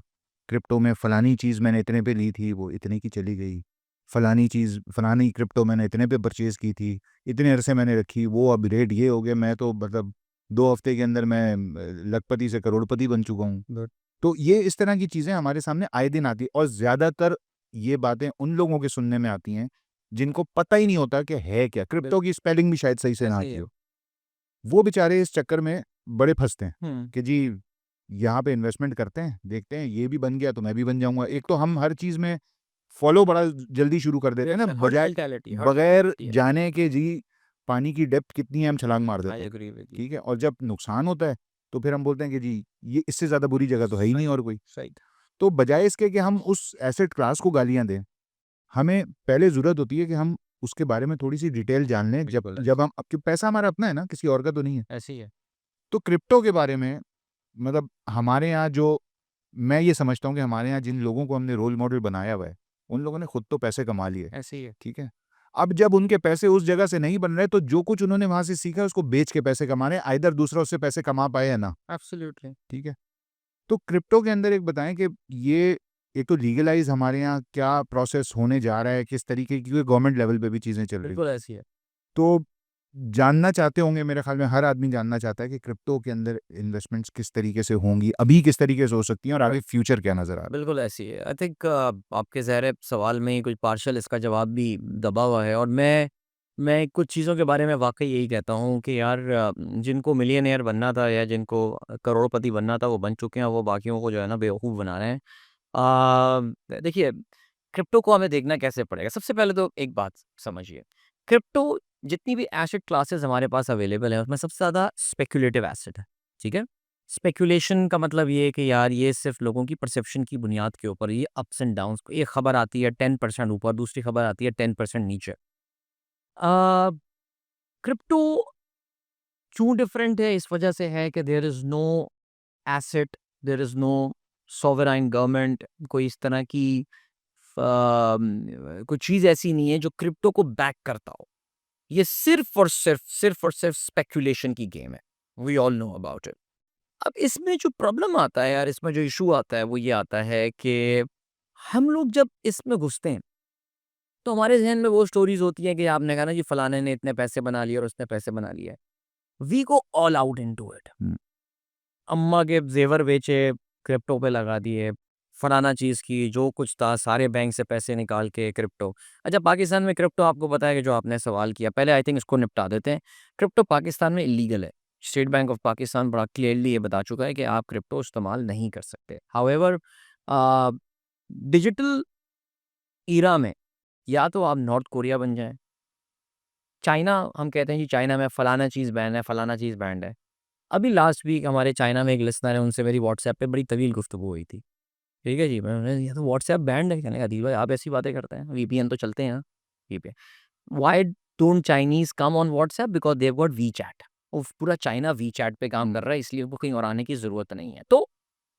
B: क्रिप्टो में फलानी चीज़ मैंने इतने पे ली थी, वो इतने की चली गई। फलानी चीज़ फलानी क्रिप्टो मैंने इतने पे परचेज़ की थी, इतने अरसे मैंने रखी, वो अब रेट ये हो गया, मैं तो मतलब 2 हफ्ते के अंदर मैं लखपति से करोड़पति बन चुका हूँ। तो ये इस तरह की चीज़ें हमारे सामने आए दिन आती हैं और ज़्यादातर ये बातें उन लोगों के सुनने में आती हैं, जिनको पता ही नहीं होता कि है क्या? क्रिप्टो की स्पेलिंग भी शायद सही से ना
A: ऐसे ही
B: आती
A: है।
B: हो। वो बेचारे इस चक्कर में बड़े फँसते हैं
A: हुँ।
B: कि जी, यहाँ पे इन्वेस्टमेंट करते हैं, देखते हैं ये भी बन गया तो मैं भी बन जाऊँगा। एक तो हम हर चीज़ में फ़ॉलो बड़ा जल्दी शुरू कर देते हैं ना,
A: यस, हर्ड
B: बजाय
A: मेंटालिटी, हर्ड
B: बगैर
A: मेंटालिटी है।
B: जाने के जी पानी की डेप्थ कितनी है हम छलांग मार
A: आई
B: देते हैं,
A: एग्री विद यू।
B: ठीक है? और जब नुकसान होता है, तो फिर हम बोलते हैं कि जी, ये इससे ज़्यादा बुरी जगह तो है ही नहीं और कोई।
A: सही।
B: तो बजाय इसके कि हम उस एसेट क्लास को गालियाँ दें, हमें पहले ज़रूरत होती है कि हम उसके बारे में थोड़ी-सी डिटेल जान लें, जब
A: बिल्कुल,
B: जब हम अब क्यों पैसा हमारा अपना है ना, किसी और का तो नहीं है।
A: ऐसे ही है,
B: तो क्रिप्टो के बारे में मतलब हमारे यहाँ जो मैं ये समझता हूँ कि हमारे यहाँ जिन लोगों को हमने रोल मॉडल बनाया हुआ है, उन लोगों ने खुद तो पैसे कमा लिए,
A: ऐसे ही है।
B: ठीक है? अब जब उनके पैसे उस जगह से नहीं बन रहे, तो जो कुछ उन्होंने वहाँ से सीखा है, उसको बेच के पैसे कमा रहे हैं, आइदर दूसरा उससे पैसे कमा पाए या ना,
A: एब्सोल्युटली।
B: ठीक है? तो क्रिप्टो के अंदर एक बताएँ कि ये एक तो लीगलाइज़ हमारे यहाँ क्या प्रोसेस होने जा रहा है, किस तरीके की, क्योंकि गवर्नमेंट लेवल पे भी चीज़ें चल रही हैं।
A: बिल्कुल ऐसी है।
B: तो जानना चाहते होंगे, मेरे ख़्याल में हर आदमी जानना चाहता है कि क्रिप्टो के अंदर इन्वेस्टमेंट्स किस तरीके से होंगी, अभी किस तरीके से हो सकती हैं और आगे फ्यूचर क्या नज़र आ रहा है?
A: बिल्कुल ऐसी है। आई थिंक आपके ज़ाहिर है सवाल में ही कुछ पार्शियल इसका जवाब भी दबा हुआ है और मैं कुछ चीज़ों के बारे में वाक़ई यही कहता हूँ कि यार जिनको मिलियनेयर बनना था या जिनको करोड़पति बनना था वो बन चुके हैं, वो बाकियों को जो है ना बेवकूफ़ बना रहे हैं। देखिए क्रिप्टो को हमें देखना कैसे पड़ेगा? सबसे पहले तो एक बात समझिए, क्रिप्टो जितनी भी एसेट क्लासेस हमारे पास अवेलेबल है, उसमें सबसे ज़्यादा स्पेक्युलेटिव एसेट है, ठीक है? स्पेक्युलेशन का मतलब ये है कि यार ये सिर्फ़ लोगों की परसेप्शन की बुनियाद के ऊपर ये अप्स एंड डाउन्स एक खबर आती है 10% ऊपर, दूसरी खबर आती है 10% नीचे। अ, क्रिप्टो क्यों डिफरेंट है? इस वजह से है कि there is no asset, there is no sovereign government, कोई इस तरह की कोई चीज़ ऐसी नहीं है जो क्रिप्टो को बैक करता हो। ये सिर्फ़ और सिर्फ़ स्पेकुलेशन की गेम है। We all know about it. अब इसमें जो प्रॉब्लम आता है यार, इसमें जो इश्यू आता है वो ये आता है कि हम लोग जब इसमें घुसते हैं तो हमारे ज़हन में वो स्टोरीज़ होती हैं कि आपने कहा ना जी फलाने ने इतने पैसे बना लिए और उसने पैसे बना लिए। We go all out into it.
B: हुँ।
A: अम्मा के ज़ेवर बेचे, क्रिप्टो पे लगा दिए, फलाना चीज़ की, जो कुछ था सारे बैंक से पैसे निकाल के क्रिप्टो। अच्छा पाकिस्तान में क्रिप्टो आपको पता है कि जो आपने सवाल किया, पहले आई थिंक इसको निपटा देते हैं। क्रिप्टो पाकिस्तान में इल्लीगल है। स्टेट बैंक ऑफ पाकिस्तान बड़ा क्लियरली ये बता चुका है कि आप क्रिप्टो इस्तेमाल नहीं कर सकते। हाउएवर अ, डिजिटल ईरा में या तो आप नॉर्थ कोरिया बन जाएँ, चाइना हम कहते हैं जी चाइना में फलाना चीज़ बैन है, फलाना चीज़ बैंड है। अभी लास्ट वीक हमारे चाइना में एक लिसनर है, उनसे मेरी व्हाट्सएप पे बड़ी तवील गुफ्तगू हुई थी। ठीक है जी, मैंने ये तो व्हाट्सएप बैंड है। कहने लगा अदील भाई आप ऐसी बातें करते हैं, वीपीएन तो चलते हैं यहाँ, VPN. Why don't Chinese come on WhatsApp because they have got WeChat. वो पूरा चाइना वीचैट पे काम कर रहा है इसलिए उनको कहीं और आने की ज़रूरत नहीं है। तो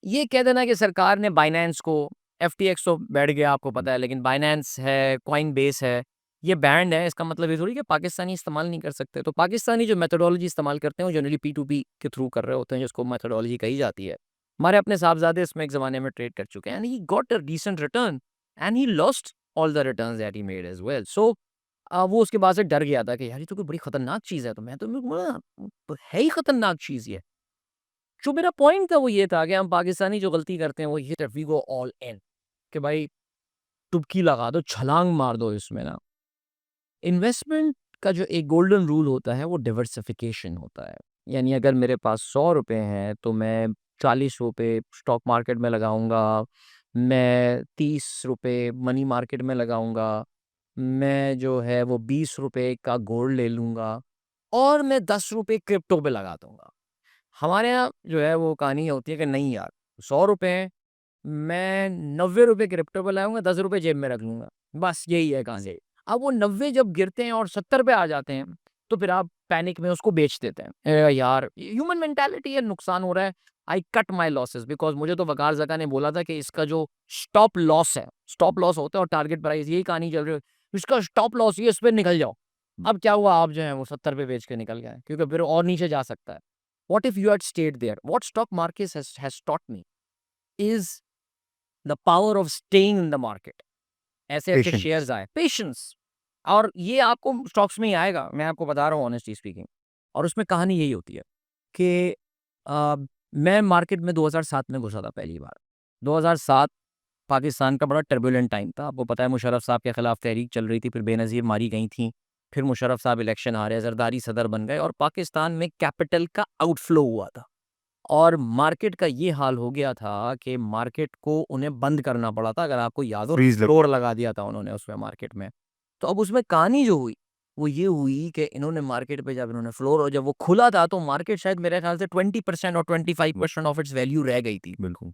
A: ये कह देना कि सरकार ने बाइनेंस को एफटीएक्स तो बैठ गया आपको पता है, लेकिन बाइनेंस है, कॉइनबेस है, ये बैंड है, इसका मतलब ये थोड़ी कि पाकिस्तानी इस्तेमाल नहीं कर सकते। तो पाकिस्तानी जो मेथोडोलॉजी इस्तेमाल करते हैं वो जनरली पी2पी के थ्रू कर रहे होते हैं जिसको मेथोडोलॉजी कही जाती है। हमारे अपने साहबजादे इसमें एक ज़माने में ट्रेड कर चुके हैं and he got a decent return and he lost all the returns that he made as well. So वो उसके बाद से डर गया था कि यार ये तो कोई बड़ी खतरनाक चीज़ है। तो मैं तो बोला है ही खतरनाक चीज़ ये। जो मेरा पॉइंट था वो ये था कि हम पाकिस्तानी जो गलती करते हैं वो ये वी गो ऑल इन कि भाई डुबकी लगा दो, छलांग मार दो इसमें ना। इन्वेस्टमेंट का जो एक गोल्डन रूल होता है वो डाइवर्सिफिकेशन होता है। यानी अगर मेरे पास ₹100 हैं तो मैं ₹40 स्टॉक मार्केट में लगाऊँगा, मैं ₹30 मनी मार्केट में लगाऊँगा, मैं जो है वो ₹20 का गोल्ड ले लूँगा और मैं ₹10 क्रिप्टो पे लगा दूँगा। हमारे यहाँ जो है वो कहानी ये होती है कि नहीं यार, ₹100 हैं, मैं ₹90 क्रिप्टो पे लगाऊँगा, ₹10 जेब में रख लूँगा। बस यही है कहानी। अब वो 90 जब गिरते हैं और 70 पे आ जाते हैं, तो फिर आप पैनिक में उसको बेच देते हैं। यार ह्यूमन मेंटालिटी है, नुकसान हो रहा है, I cut my losses because मुझे तो वकार ज़का ने बोला था कि इसका जो स्टॉप लॉस है, स्टॉप लॉस होता है और टारगेट प्राइस यही कहानी चल रही है। इसका स्टॉप लॉस ये इस पे निकल जाओ। अब क्या हुआ आप जो है वो 70 पे बेच के निकल गए क्योंकि फिर और नीचे जा सकता है। What if you had stayed there? What stock market has taught me is the power of staying in the market. ऐसे अच्छे
B: पेशेंस।
A: शेयर्स आए, पेशेंस। और ये आपको स्टॉक्स में ही आएगा, मैं आपको बता रहा हूँ ऑनेस्टली स्पीकिंग। और उसमें कहानी यही होती है कि अ, मैं मार्केट में 2007 में घुसा था पहली बार। 2007 पाकिस्तान का बड़ा टर्बुलेंट टाइम था। आपको पता है मुशर्रफ साहब के खिलाफ तहरीक चल रही थी, फिर बेनज़ीर मारी गई थी। फिर मुशर्रफ साहब इलेक्शन हारे, ज़रदारी सदर बन गए और पाकिस्तान में कैपिटल का आउटफ्लो हुआ था। और मार्केट का ये हाल हो गया था कि मार्केट को उन्हें बंद करना पड़ा था, अगर आपको याद हो
B: फ्रीज़ लग
A: फ्लोर लगा दिया था उन्होंने उसमें मार्केट में। तो अब उसमें कहानी जो हुई, वो ये हुई कि इन्होंने मार्केट पे जब इन्होंने फ्लोर और जब वो खुला था तो मार्केट शायद मेरे ख्याल से 20% और 25% ऑफ इट्स वैल्यू रह गई थी।
B: बिल्कुल।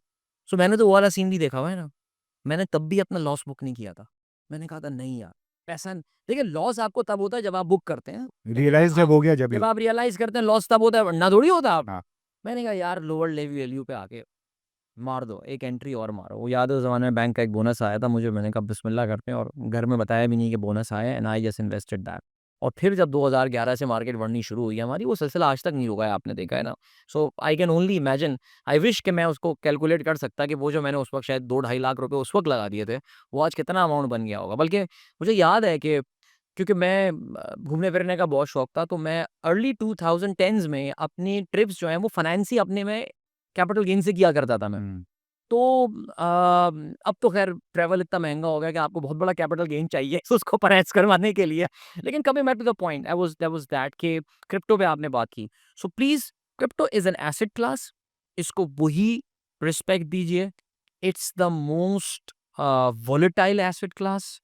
A: सो मैंने तो वो वाला सीन भी देखा हुआ है ना। मैंने तब भी अपना लॉस बुक नहीं किया था। मैंने कहा था नहीं यार, पैसा देखिए लॉस आपको तब होता है जब आप बुक करते हैं। लेकिन
B: रियलाइज़ जब
A: आप
B: हो गया जब ही
A: जब
B: हो
A: आप रियलाइज़ करते हैं लॉस तब होता है वरना थोड़ी होता आप।
B: हाँ।
A: मैंने कहा यार लोअर लेवल वैल्यू पे आके मार दो, एक एंट्री और मारो। वो याद है उस ज़माने में बैंक का एक बोनस आया था मुझे, मैंने कहा बिस्मिल्लाह करते हैं और घर में बताया भी नहीं कि बोनस आया है and I just invested that. और फिर जब 2011 से मार्केट बढ़नी शुरू हुई है हमारी, वो सिलसिला आज तक नहीं रुका है, आपने देखा है ना। So I can only imagine, I wish कि मैं उसको कैलकुलेट कर सकता कि वो जो मैंने उस वक़्त शायद 2 ढाई लाख रुपए उस वक़्त लगा दिए थे, वो आज कितना अमाउंट बन गया होगा। बल्कि मुझे याद है कि क्योंकि मैं घूमने-फिरने का बहुत शौक था, तो मैं अर्ली 2010s में अपनी ट्रिप्स जो हैं वो फाइनेंस ही अपने में कैपिटल गेन से किया करता था मैं।
B: हुँ।
A: तो अब तो ख़ैर ट्रैवल इतना महँगा हो गया कि आपको बहुत बड़ा कैपिटल गेन चाहिए उसको फाइनेंस करवाने के लिए। लेकिन coming back to the point, I was that was that कि क्रिप्टो पे आपने बात की। So please crypto is an asset class, इसको वही रिस्पेक्ट दीजिए। It's the most volatile asset class.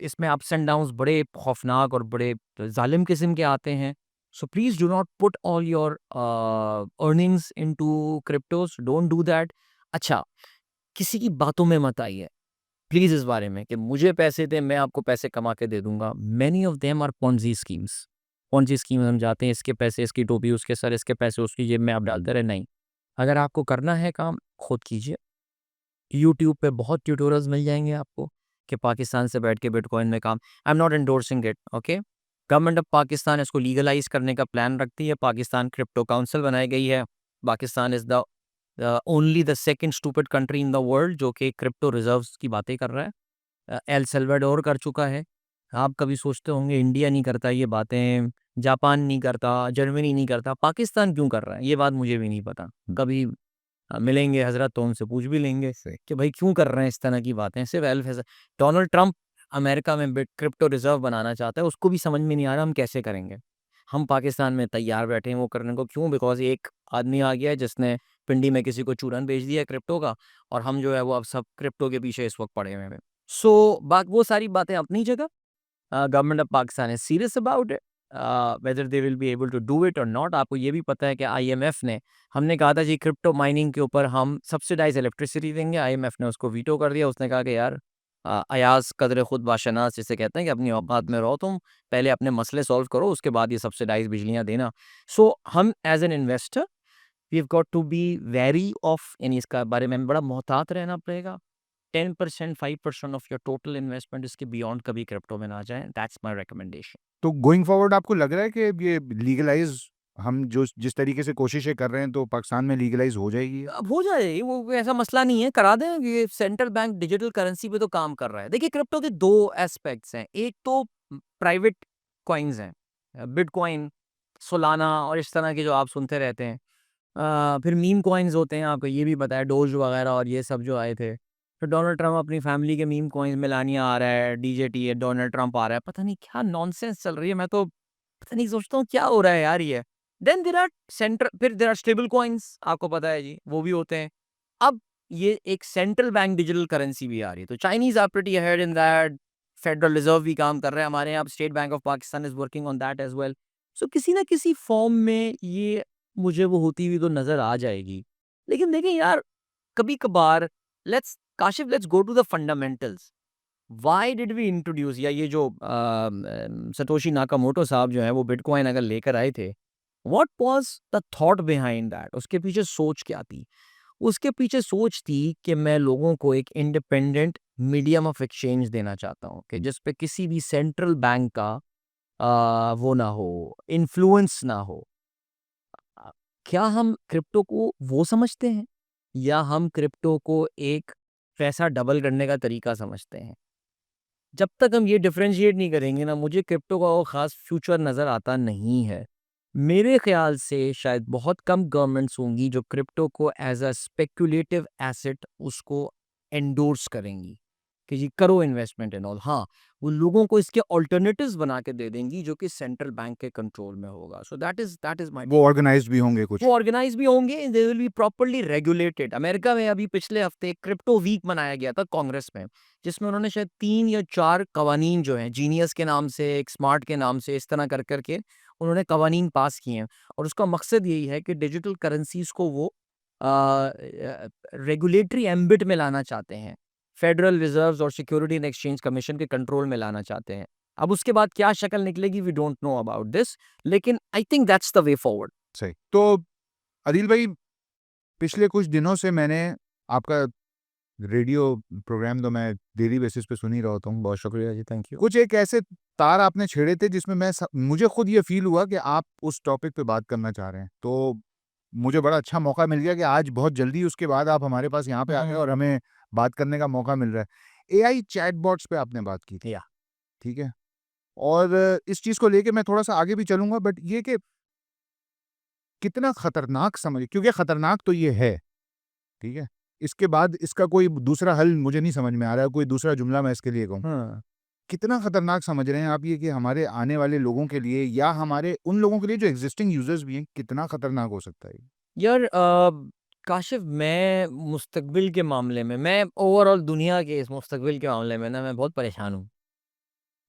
A: इसमें अप्स एंड डाउन्स बड़े खौफनाक और बड़े ज़ालिम किस्म के आते हैं। So please do not put all your earnings into cryptos, don't do that. अच्छा, किसी की बातों में मत आइए प्लीज़ इस बारे में कि मुझे पैसे दें, मैं आपको पैसे कमा के दे दूँगा। Many of them are Ponzi schemes. Ponzi scheme में हम जाते हैं, इसके पैसे इसकी टोपी उसके सर, इसके पैसे उसकी जेब में आप डालते रहें, नहीं। अगर आपको करना है काम, खुद कीजिए। यूट्यूब पे बहुत ट्यूटोरियल्स मिल जाएँगे आपको कि पाकिस्तान से बैठ के बिटकॉइन में काम। I am not endorsing it, okay? Government of Pakistan इसको लीगलाइज़ करने का प्लान रखती है। पाकिस्तान क्रिप्टो काउंसिल बनाई गई है। Pakistan is the only the second stupid country in the world जो कि क्रिप्टो रिजर्व्स की बातें कर रहा है। एल सल्वाडोर कर चुका है। आप कभी सोचते होंगे इंडिया नहीं करता ये बातें, जापान नहीं करता, जर्मनी नहीं करता, पाकिस्तान क्यों कर रहा है? ये बात मुझे भी नहीं पता। कभी मिलेंगे हज़रत तो उनसे पूछ भी लेंगे
B: सही।
A: कि भाई क्यों कर रहे हैं इस तरह की बातें? सिर्फ़ एल्फ ऐसा डोनाल्ड ट्रंप अमेरिका में बिट क्रिप्टो रिज़र्व बनाना चाहता है, उसको भी समझ में नहीं आ रहा हम कैसे करेंगे? हम पाकिस्तान में तैयार बैठे हैं वो करने को, क्यों? बिकॉज़ एक आदमी आ गया है जिसने पिंडी में किसी को चूरन बेच दिया है क्रिप्टो का और हम जो है वो अब सब क्रिप्टो के पीछे इस वक़्त पड़े हुए हैं। सो बात वो सारी बातें अपनी जगह। Government of Pakistan is serious about it, whether they will be able to do it और नॉट। आपको ये भी पता है कि आईएमएफ ने, हमने कहा था जी क्रिप्टो माइनिंग के ऊपर हम सब्सिडाइज इलेक्ट्रिसिटी देंगे, आईएमएफ ने उसको वीटो कर दिया। उसने कहा कि यार अयाज कदर खुद बाशनास जिसे कहते हैं कि अपनी औकात में रहो तुम, पहले अपने मसले सॉल्व करो उसके बाद ये सब्सिडाइज बिजलियां देना। सो हम as an investor we have got to be very of, यानी इसका बारे में हमें बड़ा मोहतात रहना पड़ेगा। 10% 5% ऑफ योर टोटल इन्वेस्टमेंट, इसके बियॉन्ड कभी क्रिप्टो में ना जाएं। That's my recommendation.
B: तो गोइंग फॉरवर्ड आपको लग रहा है कि ये लीगलाइज़ हम जो जिस तरीके से कोशिशें कर रहे हैं तो पाकिस्तान में लीगलाइज़ हो जाएगी ये?
A: अब हो जाए वो कोई ऐसा मसला नहीं है, करा दें। ये सेंट्रल बैंक डिजिटल करेंसी पे तो काम कर रहा है। देखिए क्रिप्टो के 2 एस्पेक्ट्स हैं। एक तो प्राइवेट कॉइन्स हैं, बिटकॉइन, सोलाना और इस तरह के जो आप सुनते रहते हैं। फिर मीम कॉइन्स होते हैं, आपको ये भी पता है, डोज वगैरह और ये सब जो आए थे। फिर डोनाल्ड ट्रम्प अपनी फैमिली के मीम कॉइन्स, मेलानिया आ रहा है, डीजेटी है, डोनाल्ड ट्रम्प आ रहा है। पता नहीं क्या नॉनसेंस चल रही है, मैं तो पता नहीं सोचता हूँ क्या हो रहा है यार ये। देन देयर आर फिर देयर आर स्टेबल कॉइन्स, आपको पता है जी, वो भी होते हैं। अब ये एक सेंट्रल बैंक डिजिटल करेंसी भी आ रही है, तो Chinese are pretty ahead in that, Federal Reserve भी काम कर रहा है, हमारे यहाँ State Bank of Pakistan is working on that as well. So किसी ना किसी फॉर्म में ये मुझे वो होती हुई तो नज़र आ जाएगी। लेकिन देखिए यार, कभी-कभार let's go to the fundamentals. Why did we introduce, या ये जो सतोशी नाकामोटो साहब जो हैं वो बिटकॉइन अगर लेकर आए थे, what was the thought behind that? उसके पीछे सोच क्या थी? उसके पीछे सोच थी कि मैं लोगों को एक इंडिपेंडेंट मीडियम ऑफ एक्सचेंज देना चाहता हूँ कि जिस पे किसी भी सेंट्रल बैंक का वो ना हो, इन्फ्लुएंस ना हो। अ, क्या हम क्रिप्टो को वो समझते हैं या हम क्रिप्टो को एक पैसा डबल करने का तरीका समझते हैं? जब तक हम ये डिफरेंशिएट नहीं करेंगे ना, मुझे क्रिप्टो का वो ख़ास फ्यूचर नज़र आता नहीं है। मेरे ख़्याल से शायद बहुत कम गवर्नमेंट्स होंगी जो क्रिप्टो को एज़ अ स्पेक्युलेटिव एसेट उसको एंडोर्स करेंगी कि जी करो इन्वेस्टमेंट एंड ऑल। हाँ, वो लोगों को इसके अल्टरनेटिव्स बना के दे देंगी जो कि सेंट्रल बैंक के कंट्रोल में होगा। सो दैट इज़ माय
B: वो ऑर्गेनाइज़्ड भी होंगे कुछ?
A: वो ऑर्गेनाइज़ भी होंगे, दे will B properly regulated. America में अभी पिछले हफ्ते एक क्रिप्टो वीक मनाया गया था कांग्रेस में, जिसमें उन्होंने शायद 3 या 4 कवानीन जो हैं, जीनियस के नाम से, एक स्मार्ट के नाम से, इस तरह कर के उन्होंने कवानीन पास किए हैं और उसका मकसद यही है कि डिजिटल करेंसीज़ को वो रेगुलेटरी एम्बिट में लाना चाहते हैं। फेडरल रिज़र्व्स और सिक्योरिटी एंड एक्सचेंज कमीशन के कंट्रोल में लाना चाहते हैं। अब उसके बाद क्या शक्ल निकलेगी, we don't know about this, लेकिन I think that's the way forward.
B: सही। तो आदिल भाई, पिछले कुछ दिनों से मैंने आपका रेडियो प्रोग्राम तो मैं डेली बेसिस पे सुन ही रहा होता हूँ, बहुत शुक्रिया जी, थैंक यू। कुछ एक ऐसे तार आपने छेड़े थे जिसमें मुझे खुद ये फ़ील हुआ कि आप उस टॉपिक पे बात करना चाह रहे हैं। तो मुझे बड़ा अच्छा मौका मिल गया कि आज बहुत जल्दी उसके बाद आप हमारे पास यहाँ पे आ गए और हमें बात करने का मौका मिल रहा है। एआई चैटबॉट्स पे आपने बात की थी,
A: या
B: ठीक है? और इस चीज़ को लेके मैं थोड़ा-सा आगे भी चलूँगा, बट ये कि कितना खतरनाक समझ, क्योंकि खतरनाक तो ये है, ठीक है? इसके बाद इसका कोई दूसरा हल मुझे नहीं समझ में आ रहा है, कोई दूसरा जुमला मैं इसके लिए कहूँ।
A: हाँ।
B: कितना खतरनाक समझ रहे हैं आप ये कि हमारे आने वाले लोगों के लिए या हमारे उन लोगों के लिए जो एक्जिस्टिंग यूज़र्स भी हैं, कितना खतरनाक हो सकता है ये?
A: यार काशिफ़, मैं मुस्तकबिल के मामले में, मैं ओवरऑल दुनिया के इस मुस्तकबिल के मामले में ना मैं बहुत परेशान हूँ।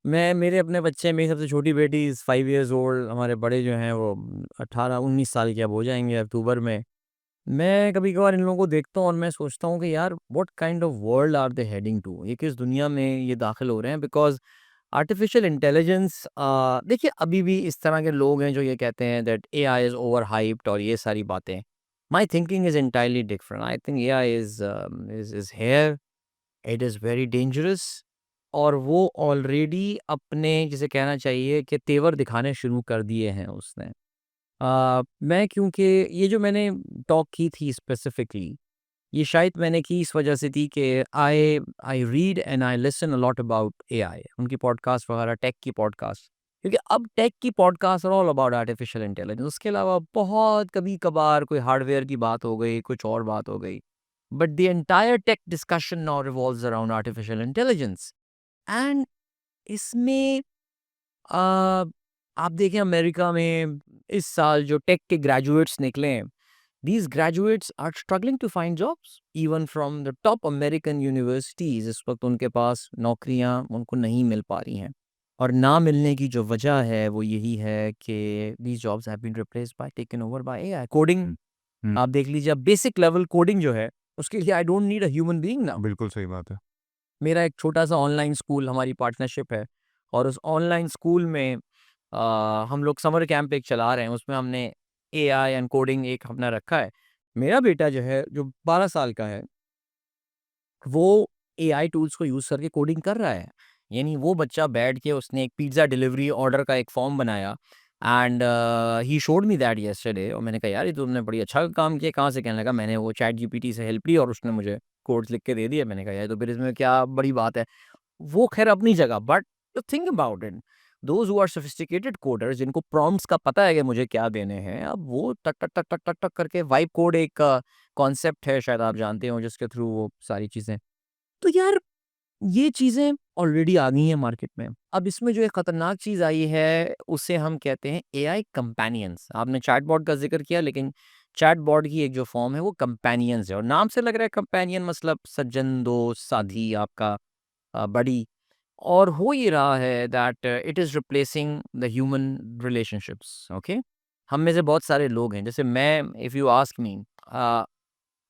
A: मैं मेरे अपने बच्चे, मेरी सबसे छोटी बेटी इज़ 5 इयर्स ओल्ड, हमारे बड़े जो हैं वो 18-19 साल के अब हो जाएँगे अक्टूबर में। मैं कभी-कभार इन लोगों को देखता हूँ और मैं सोचता हूँ कि यार what kind of world are they heading to? ये किस दुनिया में ये दाखिल हो रहे हैं? बिकॉज़ आर्टिफ़िशियल इंटेलिजेंस, देखिए अभी भी इस तरह के लोग हैं जो ये कहते हैं that AI is over hyped और ये सारी बातें। My thinking is entirely different. I think AI is here, it is very dangerous और वो ऑलरेडी अपने, जिसे कहना चाहिए कि तेवर दिखाने शुरू कर दिए हैं उसने। मैं क्योंकि ये जो मैंने टॉक की थी स्पेसिफिकली, ये शायद मैंने की इस वजह से थी कि I I read and I listen a lot about AI, उनकी पॉडकास्ट वगैरह, टेक की पॉडकास्ट। क्योंकि अब टेक की podcast are all about artificial intelligence, उसके अलावा बहुत कभी कभार कोई हार्डवेयर की बात हो गई, कुछ और बात हो गई, but the entire tech discussion now revolves around artificial intelligence. And इसमें अ, आप देखें अमेरिका में इस साल जो टेक के ग्रेजुएट्स निकले हैं, these graduates are struggling to find jobs even from the top American universities। इस वक्त उनके पास नौकरियां उनको नहीं मिल पा रही हैं, और ना मिलने की जो वजह है वो यही है कि these jobs have been replaced by taken over by AI coding.
B: हुँ, हुँ,
A: आप देख लीजिए, अब बेसिक लेवल कोडिंग जो है उसके लिए आई don't need a human being now.
B: बिल्कुल सही बात है।
A: मेरा एक छोटा सा ऑनलाइन स्कूल, हमारी पार्टनरशिप है, और उस ऑनलाइन स्कूल में हम लोग समर कैंप एक चला रहे हैं, उसमें हमने एआई एंड कोडिंग एक अपना रखा है। मेरा बेटा जो है, जो 12 साल का है, वो एआई टूल्स को यूज़ करके कोडिंग कर रहा है। यानी वो बच्चा बैठ के उसने एक पिज़्ज़ा डिलीवरी ऑर्डर का एक फॉर्म बनाया, and he showed me that yesterday, और मैंने कहा यार ये तो तुमने बड़ी अच्छा काम किया, कहाँ से? कहने लगा मैंने वो चैट जीपीटी से हेल्प ली और उसने मुझे कोड्स लिख के दे दिए। मैंने कहा यार तो फिर इसमें क्या बड़ी बात है? वो ख़ैर अपनी जगह, but think about it, those who are sophisticated coders, जिनको प्रॉम्प्ट्स का पता है कि मुझे क्या देने हैं, अब वो टक, टक, टक, टक, टक, टक करके वाइब कोड एक कॉन्सेप्ट है, शायद आप जानते हो, जिसके थ्रू वो सारी चीज़ें, तो यार ये चीज़ें ऑलरेडी आ गई हैं मार्केट में। अब इसमें जो एक खतरनाक चीज़ आई है, उसे हम कहते हैं एआई कंपेनियंस। आपने चैटबॉट का ज़िक्र किया, लेकिन चैटबॉट की एक जो फ़ॉर्म है वो कंपेनियंस है, और नाम से लग रहा है कंपेनियन मतलब सज्जन, दोस्त, साथी, आपका बडी। और हो ये रहा है that it is replacing the human relationships, okay? हम में से बहुत सारे लोग हैं, जैसे मैं, if you ask me,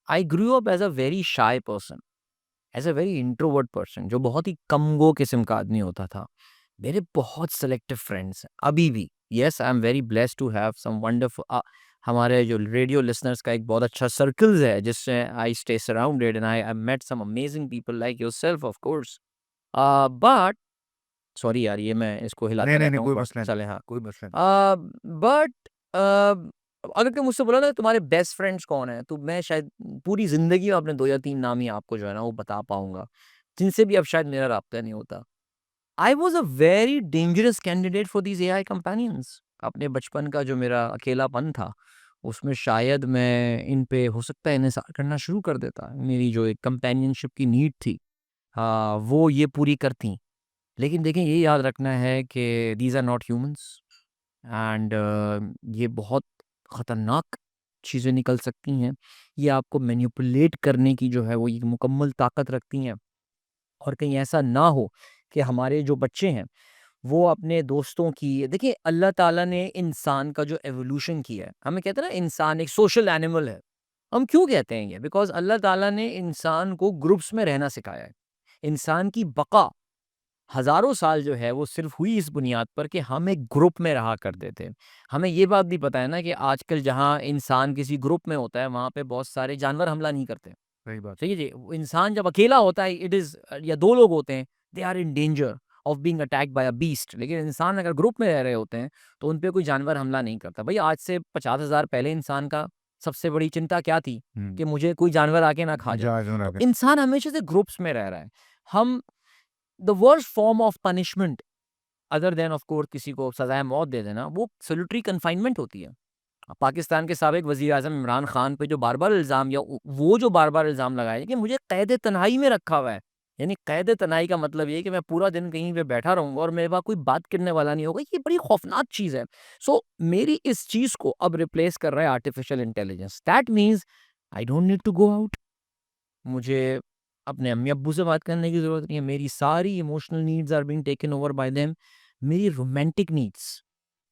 A: I grew up as a very shy person, as a very introvert person, जो बहुत ही कम-गो किस्म का आदमी होता था। मेरे बहुत सेलेक्टिव फ्रेंड्स हैं, अभी भी। Yes, I am very blessed to have some wonderful हमारे जो रेडियो लिसनर्स का एक बहुत अच्छा सर्कल्स है, जिससे I stay surrounded, and I I met some amazing people like yourself of course. But sorry यार, ये मैं इसको हिलाता
B: नहीं, नहीं,
A: रहता
B: नहीं,
A: हूँ,
B: कोई
A: बट
B: मसला नहीं,
A: चलें, हाँ।
B: कोई मसला नहीं।
A: बट अगर कोई मुझसे बोला ना तुम्हारे बेस्ट फ्रेंड्स कौन हैं, तो मैं शायद पूरी ज़िंदगी में अपने 2 या 3 नाम ही आपको जो है ना वो बता पाऊँगा, जिनसे भी अब शायद मेरा राब्ता नहीं होता। I was a very dangerous candidate for these AI companions. अपने बचपन का जो मेरा अकेलापन था, उसमें शायद मैं इन पे हो सकता है इन्हिसार करना शुरू कर देता। मेरी जो एक कंपेनियनशिप की नीड थी, वो ये पूरी करतीं। लेकिन देखिए, ये याद रखना है कि दीज़ आर नॉट ह्यूमन्स, एंड ये बहुत ख़तरनाक चीज़ें निकल सकती हैं। ये आपको मैनिपुलेट करने की जो है वो एक मुकम्मल ताकत रखती हैं, और कहीं ऐसा ना हो कि हमारे जो बच्चे हैं वो अपने दोस्तों की, देखिए अल्लाह ताला ने इंसान का जो एवोल्यूशन किया है, हमें कहते हैं ना इंसान एक सोशल एनिमल है। हम क्यों कहते हैं ये? बिकॉज़ अल्लाह ताला ने इंसान को ग्रुप्स में रहना सिखाया है। इंसान की बका हज़ारों साल जो है वो सिर्फ़ हुई इस बुनियाद पर कि हम एक ग्रुप में रहा करते थे। हमें ये बात भी पता है ना कि आजकल जहाँ इंसान किसी ग्रुप में होता है, वहाँ पे बहुत सारे जानवर हमला नहीं करते।
B: सही बात
A: ठीक है जी? वो इंसान जब अकेला होता है, इट इज़ या 2 लोग होते हैं, they are in danger of being attacked by a beast. लेकिन इंसान अगर ग्रुप में रह रहे होते हैं, तो उन पे कोई जानवर हमला नहीं करता। भई आज से 50,000 पहले इंसान का सबसे बड़ी चिंता क्या थी?
B: हुँ,
A: कि मुझे कोई जानवर आके ना खा जाए।
B: जहाँ जो
A: तो
B: रखे।
A: इंसान हमेशा से ग्रुप्स में रह रहा है। हम the worst form of punishment other than of course किसी को सज़ाए मौत दे देना, वो सॉलिटरी कन्फाइनमेंट होती है। पाकिस्तान के साबिक वज़ीर-ए-आज़म इमरान खान पे जो बार-बार इल्ज़ाम, या वो जो बार-बार इल्ज़ाम लगाए कि मुझे कैद-ए-तन्हाई में रखा हुआ है। यानी कैद-ए-तन्हाई का मतलब ये है कि मैं पूरा दिन कहीं पे बैठा रहूँगा और मेरे पास कोई बात करने वाला नहीं होगा। ये बड़ी खौफ़नाक चीज़ है। सो मेरी इस चीज़ को अब रिप्लेस कर रहा है artificial intelligence. That means I don't need to go out. मुझे अपने अम्मी-अब्बू से बात करने की ज़रूरत नहीं है। मेरी सारी emotional needs are being taken over by them. मेरी रोमांटिक नीड्स,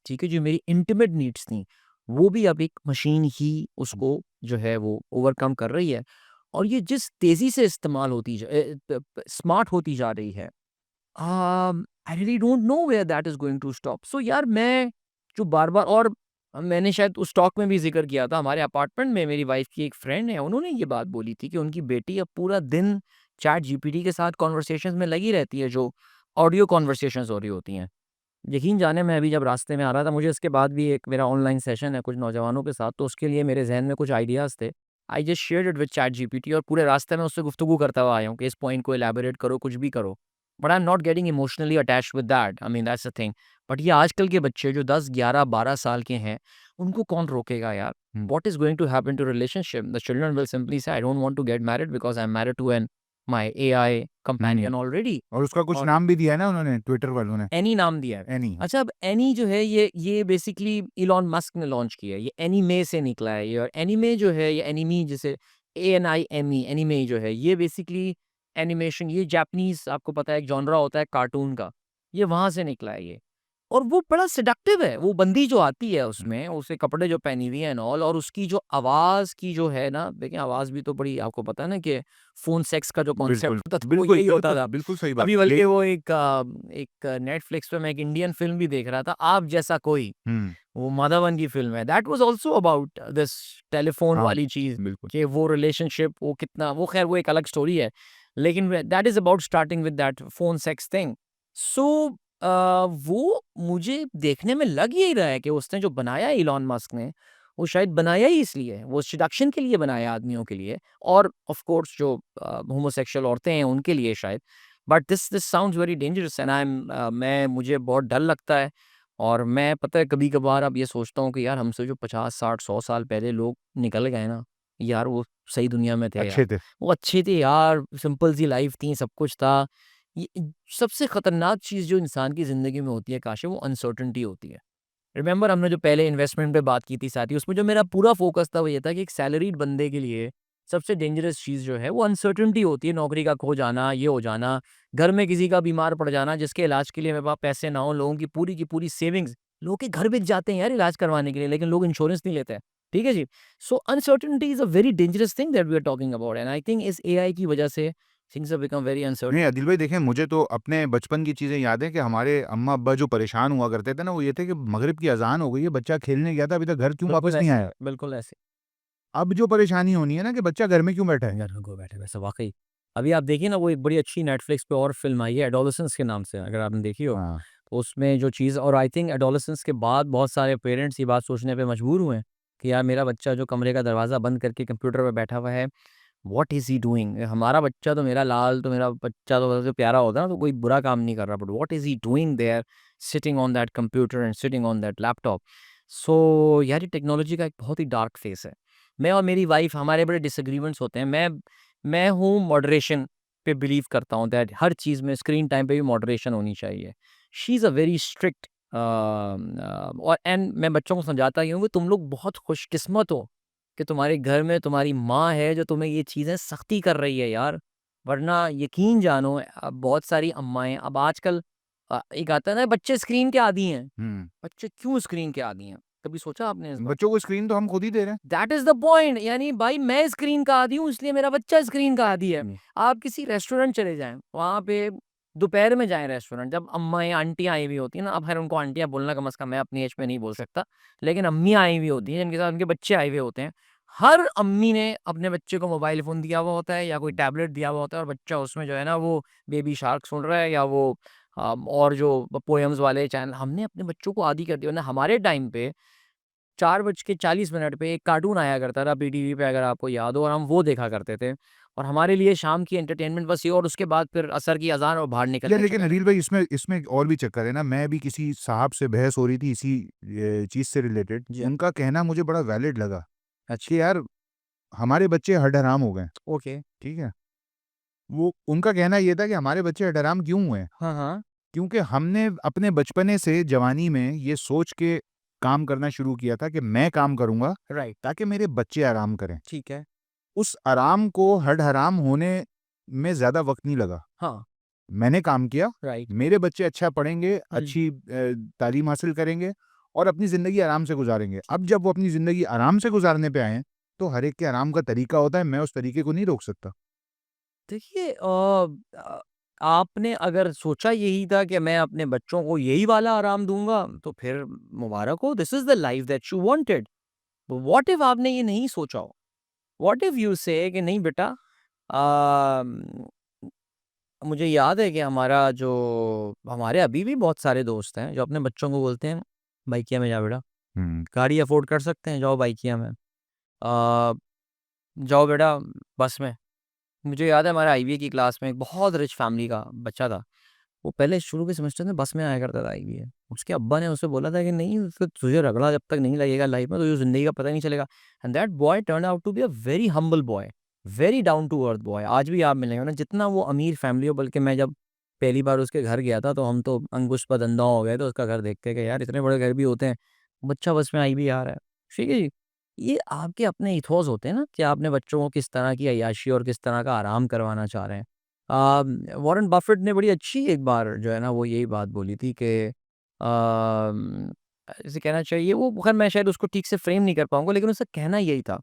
A: ठीक है, जो मेरी इंटिमेट नीड्स थी, वो भी अब एक मशीन ही उसको जो है वो ओवरकम कर रही है। और ये जिस तेज़ी से इस्तेमाल होती स्मार्ट होती जा रही है, I really don't know where that is going to stop. So यार मैं जो बार-बार, और मैंने शायद उस टॉक में भी ज़िक्र किया था, हमारे अपार्टमेंट में मेरी वाइफ़ की एक फ्रेंड है, उन्होंने ये बात बोली थी कि उनकी बेटी अब पूरा दिन चैट जीपीटी के साथ कन्वर्सेशंस में लगी रहती है, जो ऑडियो कन्वर्सेशंस हो रही होती हैं। यकीन जाने मैं अभी जब रास्ते में आ रहा था, मुझे इसके बाद भी एक मेरा ऑनलाइन सेशन है कुछ नौजवानों के साथ, तो उसके लिए मेरे ज़हन में कुछ आइडियाज़ थे। I just shared it with ChatGPT और पूरे रास्ते में उससे गुफ्तगू करता हुआ आया हूँ कि इस पॉइंट को इलैबोरेट करो, कुछ भी करो। But I am not getting emotionally attached with that, I mean that's the thing. But ये आजकल के बच्चे जो 10, 11, 12 साल के हैं, उनको कौन रोकेगा यार?
B: हुँ।
A: What is going to happen to relationship? The children will simply say I don't want to get married because I am married to an my AI
B: hmm.
A: Companion already.
B: और उसका कुछ
A: और
B: नाम भी दिया है ना उन्होंने, ट्विटर वालों ने,
A: एनी नाम दिया है।
B: एनी।
A: अच्छा, अब एनी जो है ये बेसिकली इलॉन मस्क ने लॉन्च किया है। ये एनीमे से निकला है ये, और एनीमे जो है, ये एनिमी जिसे एएनआईएमई एनीमे जो है, ये बेसिकली एनिमेशन, ये जापानीज़, आपको पता है एक जॉनरा होता है कार्टून का, ये वहाँ से निकला है ये। और वो बड़ा सेडक्टिव है, वो बंदी जो आती है
B: हुँ।
A: उसमें, उसे कपड़े जो पहनी हुई है एंड ऑल, और उसकी जो आवाज़ की जो है ना, देखिए आवाज़ भी तो बड़ी, आपको पता है ना कि फ़ोन सेक्स का जो
B: बिल्कुल,
A: कॉन्सेप्ट होता था वो
B: बिल्कुल,
A: यही होता
B: बिल्कुल,
A: था।
B: बिल्कुल सही बात।
A: अभी
B: ये
A: बल्कि वो एक नेटफ्लिक्स पे मैं एक इंडियन फ़िल्म भी देख रहा था, आप जैसा कोई,
B: हुँ।
A: वो माधवन की फ़िल्म है। That was also about this telephone
B: हाँ,
A: वाली चीज़,
B: बिल्कुल।
A: कि वो रिलेशनशिप, वो कितना, वो ख़ैर वो एक अलग स्टोरी है। लेकिन व that is about starting with that phone sex thing. So uh, वो मुझे देखने में लग यही रहा है कि उसने जो बनाया है इलॉन मस्क ने, वो शायद बनाया ही इसलिए है। वो सेडक्शन के लिए बनाया आदमियों के लिए, और ऑफ़ कोर्स जो होमोसेक्सुअल औरतें हैं उनके लिए शायद। But this sounds very dangerous and मैं मुझे बहुत डर लगता है। और मैं, पता है, कभी-कभार अब ये सोचता हूँ कि यार हमसे जो 50, 60, 100 साल पहले लोग निकल गए ना, यार वो सही दुनिया में थे यार।
B: अच्छे थे।
A: वो अच्छे थे यार, सिंपल सी लाइफ़ थी, सब कुछ था। ये सबसे खतरनाक चीज़ जो इंसान की ज़िंदगी में होती है काश, वो अनसर्टेनिटी होती है। रिमेंबर हमने जो पहले इन्वेस्टमेंट पे बात की थी साथी, उसमें जो मेरा पूरा फ़ोकस था वो ये था कि एक सैलरीड बंदे के लिए सबसे डेंजरस चीज़ जो है वो अनसर्टेनिटी होती है, नौकरी का खो जाना, ये हो जाना, घर में किसी का बीमार पड़ जाना जिसके इलाज के लिए मेरे पास पैसे ना हो, लोगों की पूरी सेविंग्स, लोगों के घर बिक जाते हैं यार इलाज करवाने के लिए, लेकिन लोग इंश्योरेंस नहीं लेते हैं। ठीक है जी? So uncertainty is a very dangerous thing that we are talking about, and I think इस एआई की वजह से थिंग्स हैव बिकम वेरी
B: नहीं,
A: अनसर्टेन।
B: आदिल भाई देखें, मुझे तो अपने बचपन की चीज़ें याद हैं कि हमारे अम्मा-अब्बा जो परेशान हुआ करते थे ना, वो ये थे कि मगरिब की अज़ान हो गई है, बच्चा खेलने गया था, अभी तक घर क्यों
A: बिल्कुल
B: वापस नहीं
A: ऐसे,
B: आया?
A: बिल्कुल ऐसे।
B: अब जो परेशानी होनी है ना कि बच्चा घर में क्यों बैठा है?
A: घर में को बैठे वैसे वाक़ई। अभी आप देखिए ना, वो एक बड़ी अच्छी नेटफ्लिक्स पे और फ़िल्म आई है एडोलेसेंस के नाम से, अगर आपने देखी हो।
B: हाँ।
A: तो उसमें जो चीज़, और आई थिंक एडोलेसेंस के बाद बहुत सारे पेरेंट्स ये बात सोचने पे मजबूर हुए हैं कि यार मेरा बच्चा जो कमरे का दरवाज़ा बंद करके कंप्यूटर पे बैठा हुआ है, व्हाट इज़ ही डूइंग? हमारा बच्चा तो, मेरा लाल तो, मेरा बच्चा तो सबसे प्यारा होता है ना, तो कोई बुरा काम नहीं कर रहा, but what is he doing there sitting on that computer and sitting on that laptop? So यार ये टेक्नोलॉजी का एक बहुत ही डार्क फेस है। मैं और मेरी वाइफ़, हमारे बड़े डिसएग्रीमेंट्स होते हैं। मैं हूँ मॉडरेशन पे बिलीव करता हूँ, दैट हर चीज़ में स्क्रीन टाइम पे भी मॉडरेशन होनी चाहिए। She is a very strict और एंड मैं बच्चों को समझाता ही हूँ कि तुम लोग बहुत खुशकिस्मत हो कि तुम्हारे घर में तुम्हारी माँ है जो तुम्हें ये चीज़ें सख्ती कर रही है यार। वरना यकीन जानो, बहुत सारी अम्माएँ अब आजकल, एक आता है ना, बच्चे स्क्रीन के आदी हैं।
B: हुँ।
A: बच्चे क्यों स्क्रीन के आदी हैं? कभी सोचा आपने इस बात?
B: बच्चों को स्क्रीन तो हम खुद ही दे रहे हैं।
A: दैट इज़ द पॉइंट, यानी भाई मैं स्क्रीन का आदी हूँ इसलिए मेरा बच्चा स्क्रीन का आदी है। आप किसी रेस्टोरेंट चले जाएँ, वहाँ पे दोपहर में जाएँ रेस्टोरेंट, जब अम्माएँ, आंटियाँ आई हुई होती हैं ना, अब ख़ैर उनको आंटियाँ बोलना कम से कम मैं अपनी एज पे नहीं बोल सकता, लेकिन अम्मियाँ आई हुई होती हैं जिनके साथ उनके बच्चे आए हुए होते हैं। हर अम्मी ने अपने बच्चे को मोबाइल फ़ोन दिया हुआ होता है या कोई टैबलेट दिया हुआ होता है, और बच्चा उसमें जो है ना वो बेबी शार्क सुन रहा है, या वो और जो पोएम्स वाले चैनल, हमने अपने बच्चों को आदी कर दिया। वरना हमारे टाइम पे 4:40 पे एक कार्टून आया करता था पीटीवी पे, अगर आपको याद हो, और हम वो देखा करते थे। और हमारे लिए शाम की एंटरटेनमेंट बस ये, और उसके बाद फिर असर की अज़ान और बाहर
B: यार
A: निकलने
B: लेकिन
A: चले
B: अनिल
A: जाना।
B: भाई, इसमें इसमें एक और भी चक्कर है ना, मैं भी किसी साहब से बहस हो रही थी इसी चीज़ से रिलेटेड,
A: जी।
B: उनका कहना मुझे बड़ा वैलिड लगा
A: अच्छा,
B: कि यार हमारे बच्चे हड-हराम हो गए,
A: ओके।
B: ठीक है? वो उनका कहना ये था कि हमारे बच्चे हड-हराम क्यों हुए हैं?
A: हाँ, हाँ।
B: क्योंकि हमने अपने बचपने से जवानी में ये सोच के काम करना शुरू किया था कि मैं काम करूँगा
A: राइट,
B: ताकि मेरे बच्चे आराम करें।
A: ठीक है।
B: उस आराम को हड-हराम होने में ज़्यादा वक़्त नहीं लगा।
A: हाँ,
B: मैंने काम किया,
A: राइट।
B: मेरे बच्चे अच्छा पढ़ेंगे,
A: हुँ।
B: अच्छी तालीम हासिल करेंगे और अपनी ज़िंदगी आराम से गुज़ारेंगे। अब जब वो अपनी ज़िंदगी आराम से गुज़ारने पे आए हैं, तो हर एक के आराम का तरीका होता है, मैं उस तरीके को नहीं रोक सकता।
A: देखिए, आपने अगर सोचा यही था कि मैं अपने बच्चों को यही वाला आराम दूँगा, तो फिर मुबारक हो, this is the life that you wanted. What if आपने ये नहीं सोचा हो? व्हाट इफ यू से कि नहीं बेटा, अ मुझे याद है कि हमारे अभी भी बहुत सारे दोस्त हैं जो अपने बच्चों को बोलते हैं, बाइकिया में जा बेटा, गाड़ी अफोर्ड कर सकते हैं, जाओ बाइकिया में, जाओ बेटा बस में। मुझे याद है हमारे आईबीए की क्लास में एक बहुत रिच फैमिली का बच्चा था, वो पहले शुरू के सेमेस्टर में बस में आया करता था आईबीए। उसके अब्बा ने उसे बोला था कि नहीं, फिर तुझे रगड़ा जब तक नहीं लगेगा लाइफ में, तो जिंदगी का पता नहीं चलेगा। And that boy turn out to be a very humble boy, very down to earth boy. आज भी आप मिलेंगे ना, जितना वो अमीर फैमिली हो, बल्कि मैं जब पहली बार उसके घर गया था तो हम तो अंगुश पर धंधा हो गए थे उसका घर देख के कि यार इतने बड़े घर भी होते हैं, बच्चा बस में आई भी आ रहा है। ठीक है जी, ये आपके अपने इथोस होते हैं ना कि आपने बच्चों को किस तरह की अय्याशी और किस तरह का आराम करवाना चाह रहे हैं। वॉरेन बफेट ने बड़ी अच्छी एक बार जो है ना वो यही बात बोली थी कि ऐसे कहना चाहिए, वो खैर मैं शायद उसको ठीक से फ्रेम नहीं कर पाऊंगा, लेकिन उसका कहना यही था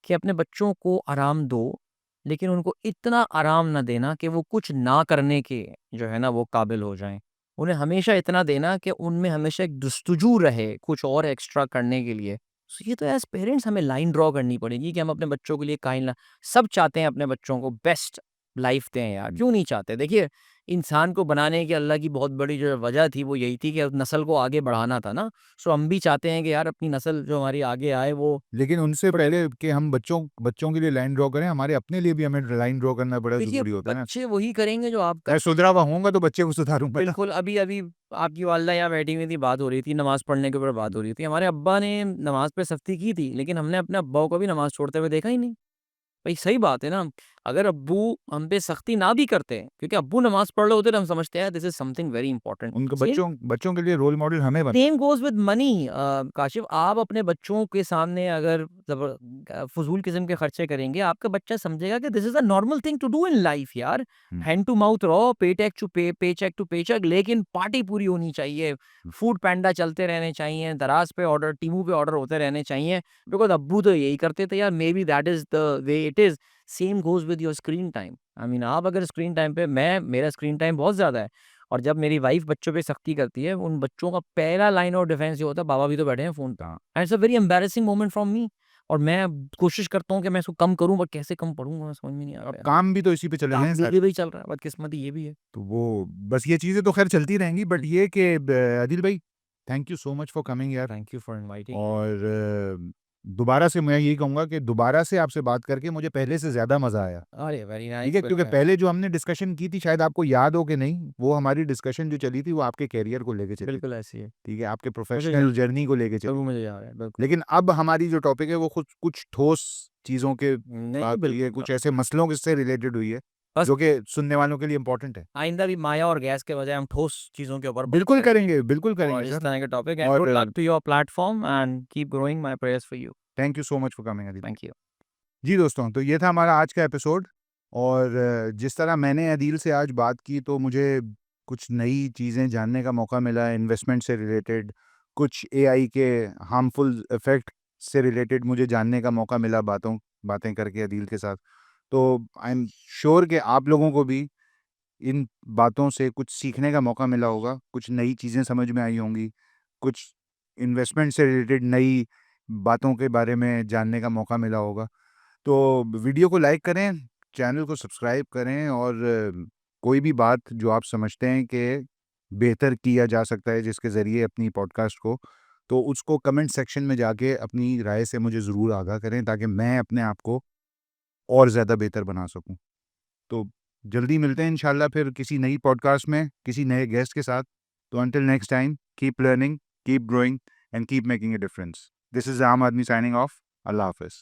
A: कि अपने बच्चों को आराम दो, लेकिन उनको इतना आराम ना देना कि वो कुछ ना करने के जो है ना वो काबिल हो जाएं। उन्हें हमेशा इतना देना कि उनमें हमेशा एक जस्तुजू रहे कुछ और एक्स्ट्रा करने के लिए। So, ये तो एज पेरेंट्स हमें लाइन ड्रॉ करनी पड़ेगी कि हम अपने बच्चों के लिए काइंड, सब चाहते हैं अपने बच्चों को बेस्ट लाइफ दें यार, क्यों नहीं चाहते? देखिए, इंसान को बनाने की अल्लाह की बहुत बड़ी जो वजह थी वो यही थी कि नस्ल को आगे बढ़ाना था ना। सो हम भी चाहते हैं कि यार अपनी नस्ल जो हमारी आगे आए वो
B: लेकिन उनसे पहले कि हम बच्चों बच्चों के लिए लाइन ड्रॉ करें, हमारे अपने लिए भी हमें लाइन ड्रॉ करना बड़ा
A: देखिए,
B: ज़रूरी होता है ना।
A: बच्चे वही करेंगे जो आप
B: मैं सुधरा हुआ होऊँगा तो बच्चे को सुधारूँगा ना।
A: बिल्कुल। अभी-अभी आपकी वालिदा यहाँ बैठी हुई थी, बात हो रही थी, नमाज़ पढ़ने के ऊपर बात हो रही थी। हमारे अब्बा ने नमाज़ पे सख्ती की थी, लेकिन हमने अपने अब्बा को कभी नमाज़ छोड़ते हुए देखा ही नहीं। भाई सही बात है ना, अगर अब्बू हम पे सख्ती ना भी करते, क्योंकि अब्बू नमाज़ पढ़ रहे होते तो हम समझते हैं this is something very important.
B: उनके
A: सेम
B: बच्चों बच्चों के लिए रोल मॉडल हमें बन
A: same goes with money. Kashif, आप अपने बच्चों के सामने अगर फ़ुज़ूल किस्म के खर्चे करेंगे, आपका बच्चा समझेगा कि this is a normal thing to do in life यार। हैंड टू माउथ रहो, पे चेक टू पेचेक, लेकिन पार्टी पूरी होनी चाहिए। फूड पांडा चलते रहने चाहिए, दराज़ पे ऑर्डर, टीमू पे ऑर्डर होते रहने चाहिए, बिकॉज़ अब्बू तो यही करते थे यार। Maybe that is the way it is. Same goes with your screen time. I mean आप अगर स्क्रीन टाइम पे, मेरा स्क्रीन टाइम बहुत ज़्यादा है, और जब मेरी वाइफ़ बच्चों पे सख्ती करती है, उन बच्चों का पहला लाइन ऑफ डिफेंस ये होता है, बाबा भी तो बैठे हैं फ़ोन पे।
B: हाँ।
A: And it's a very embarrassing moment from me, और मैं कोशिश करता हूँ कि मैं इसको कम करूँ, बट कैसे कम पढ़ूँगा समझ में नहीं आ
B: अब
A: रहा है।
B: काम भी तो इसी पे चले हुए हैं
A: काम
B: सारे।
A: भी चल रहा है, बदकिस्मती ये भी है।
B: तो वो बस ये चीज़ें तो ख़ैर चलती रहेंगी, बट ये कि आदिल भाई, thank you so much for coming यार।
A: Thank you for inviting.
B: और दोबारा से मैं यही कहूँगा कि दोबारा से आपसे बात करके मुझे पहले से ज़्यादा मज़ा आया।
A: अरे वेरी
B: ठीक
A: नाइस,
B: है? क्योंकि पहले जो हमने डिस्कशन की थी, शायद आपको याद हो कि नहीं, वो हमारी डिस्कशन जो चली थी वो आपके करियर को लेके चली थी।
A: बिल्कुल ऐसी है।
B: ठीक है? आपके
A: मुझे
B: प्रोफ़ेशनल जर्नी को लेके चली।
A: बिल्कुल मुझे याद है, बिल्कुल।
B: लेकिन अब हमारी जो टॉपिक है वो खुद कुछ ठोस चीज़ों के
A: नहीं,
B: बात हुई है,
A: बिल्कुल।
B: कुछ ऐसे मसलों से रिलेटेड हुई है,
A: बस
B: जो कि सुनने वालों के लिए इम्पोर्टेंट है।
A: आइंदा भी माया और गैस के बजाय हम ठोस चीज़ों के ऊपर बात करें,
B: बिल्कुल करेंगे
A: और इस
B: सर।
A: तरह के टॉपिक। एंड
B: और
A: good luck to your platform and keep growing, my prayers for you.
B: Thank you so much for coming Adil.
A: Thank you.
B: जी दोस्तों, तो ये था हमारा आज का एपिसोड। और जिस तरह मैंने अदील से आज बात की, तो मुझे कुछ नई चीज़ें जानने का मौका मिला, इन्वेस्टमेंट से रिलेटेड, कुछ एआई के हार्मफुल इफ़ेक्ट से रिलेटेड मुझे जानने का मौका मिला बातें करके अदील के साथ। तो आई एम श्योर कि आप लोगों को भी इन बातों से कुछ सीखने का मौका मिला होगा, कुछ नई चीज़ें समझ में आई होंगी, कुछ इन्वेस्टमेंट से रिलेटेड नई बातों के बारे में जानने का मौका मिला होगा। तो वीडियो को लाइक करें, चैनल को सब्सक्राइब करें, और कोई भी बात जो आप समझते हैं कि बेहतर किया जा सकता है जिसके ज़रिए अपनी पॉडकास्ट को, तो उसको कमेंट सेक्शन में जाके अपनी राय से मुझे ज़रूर आगाह करें, ताकि मैं अपने आप को और ज़्यादा बेहतर बना सकूँ। तो जल्दी मिलते हैं इंशाल्लाह फिर किसी नई पॉडकास्ट में, किसी नए गेस्ट के साथ। तो until next time, keep learning, keep growing and keep making a difference. This is आम आदमी साइनिंग ऑफ। अल्लाह हाफ़िज़।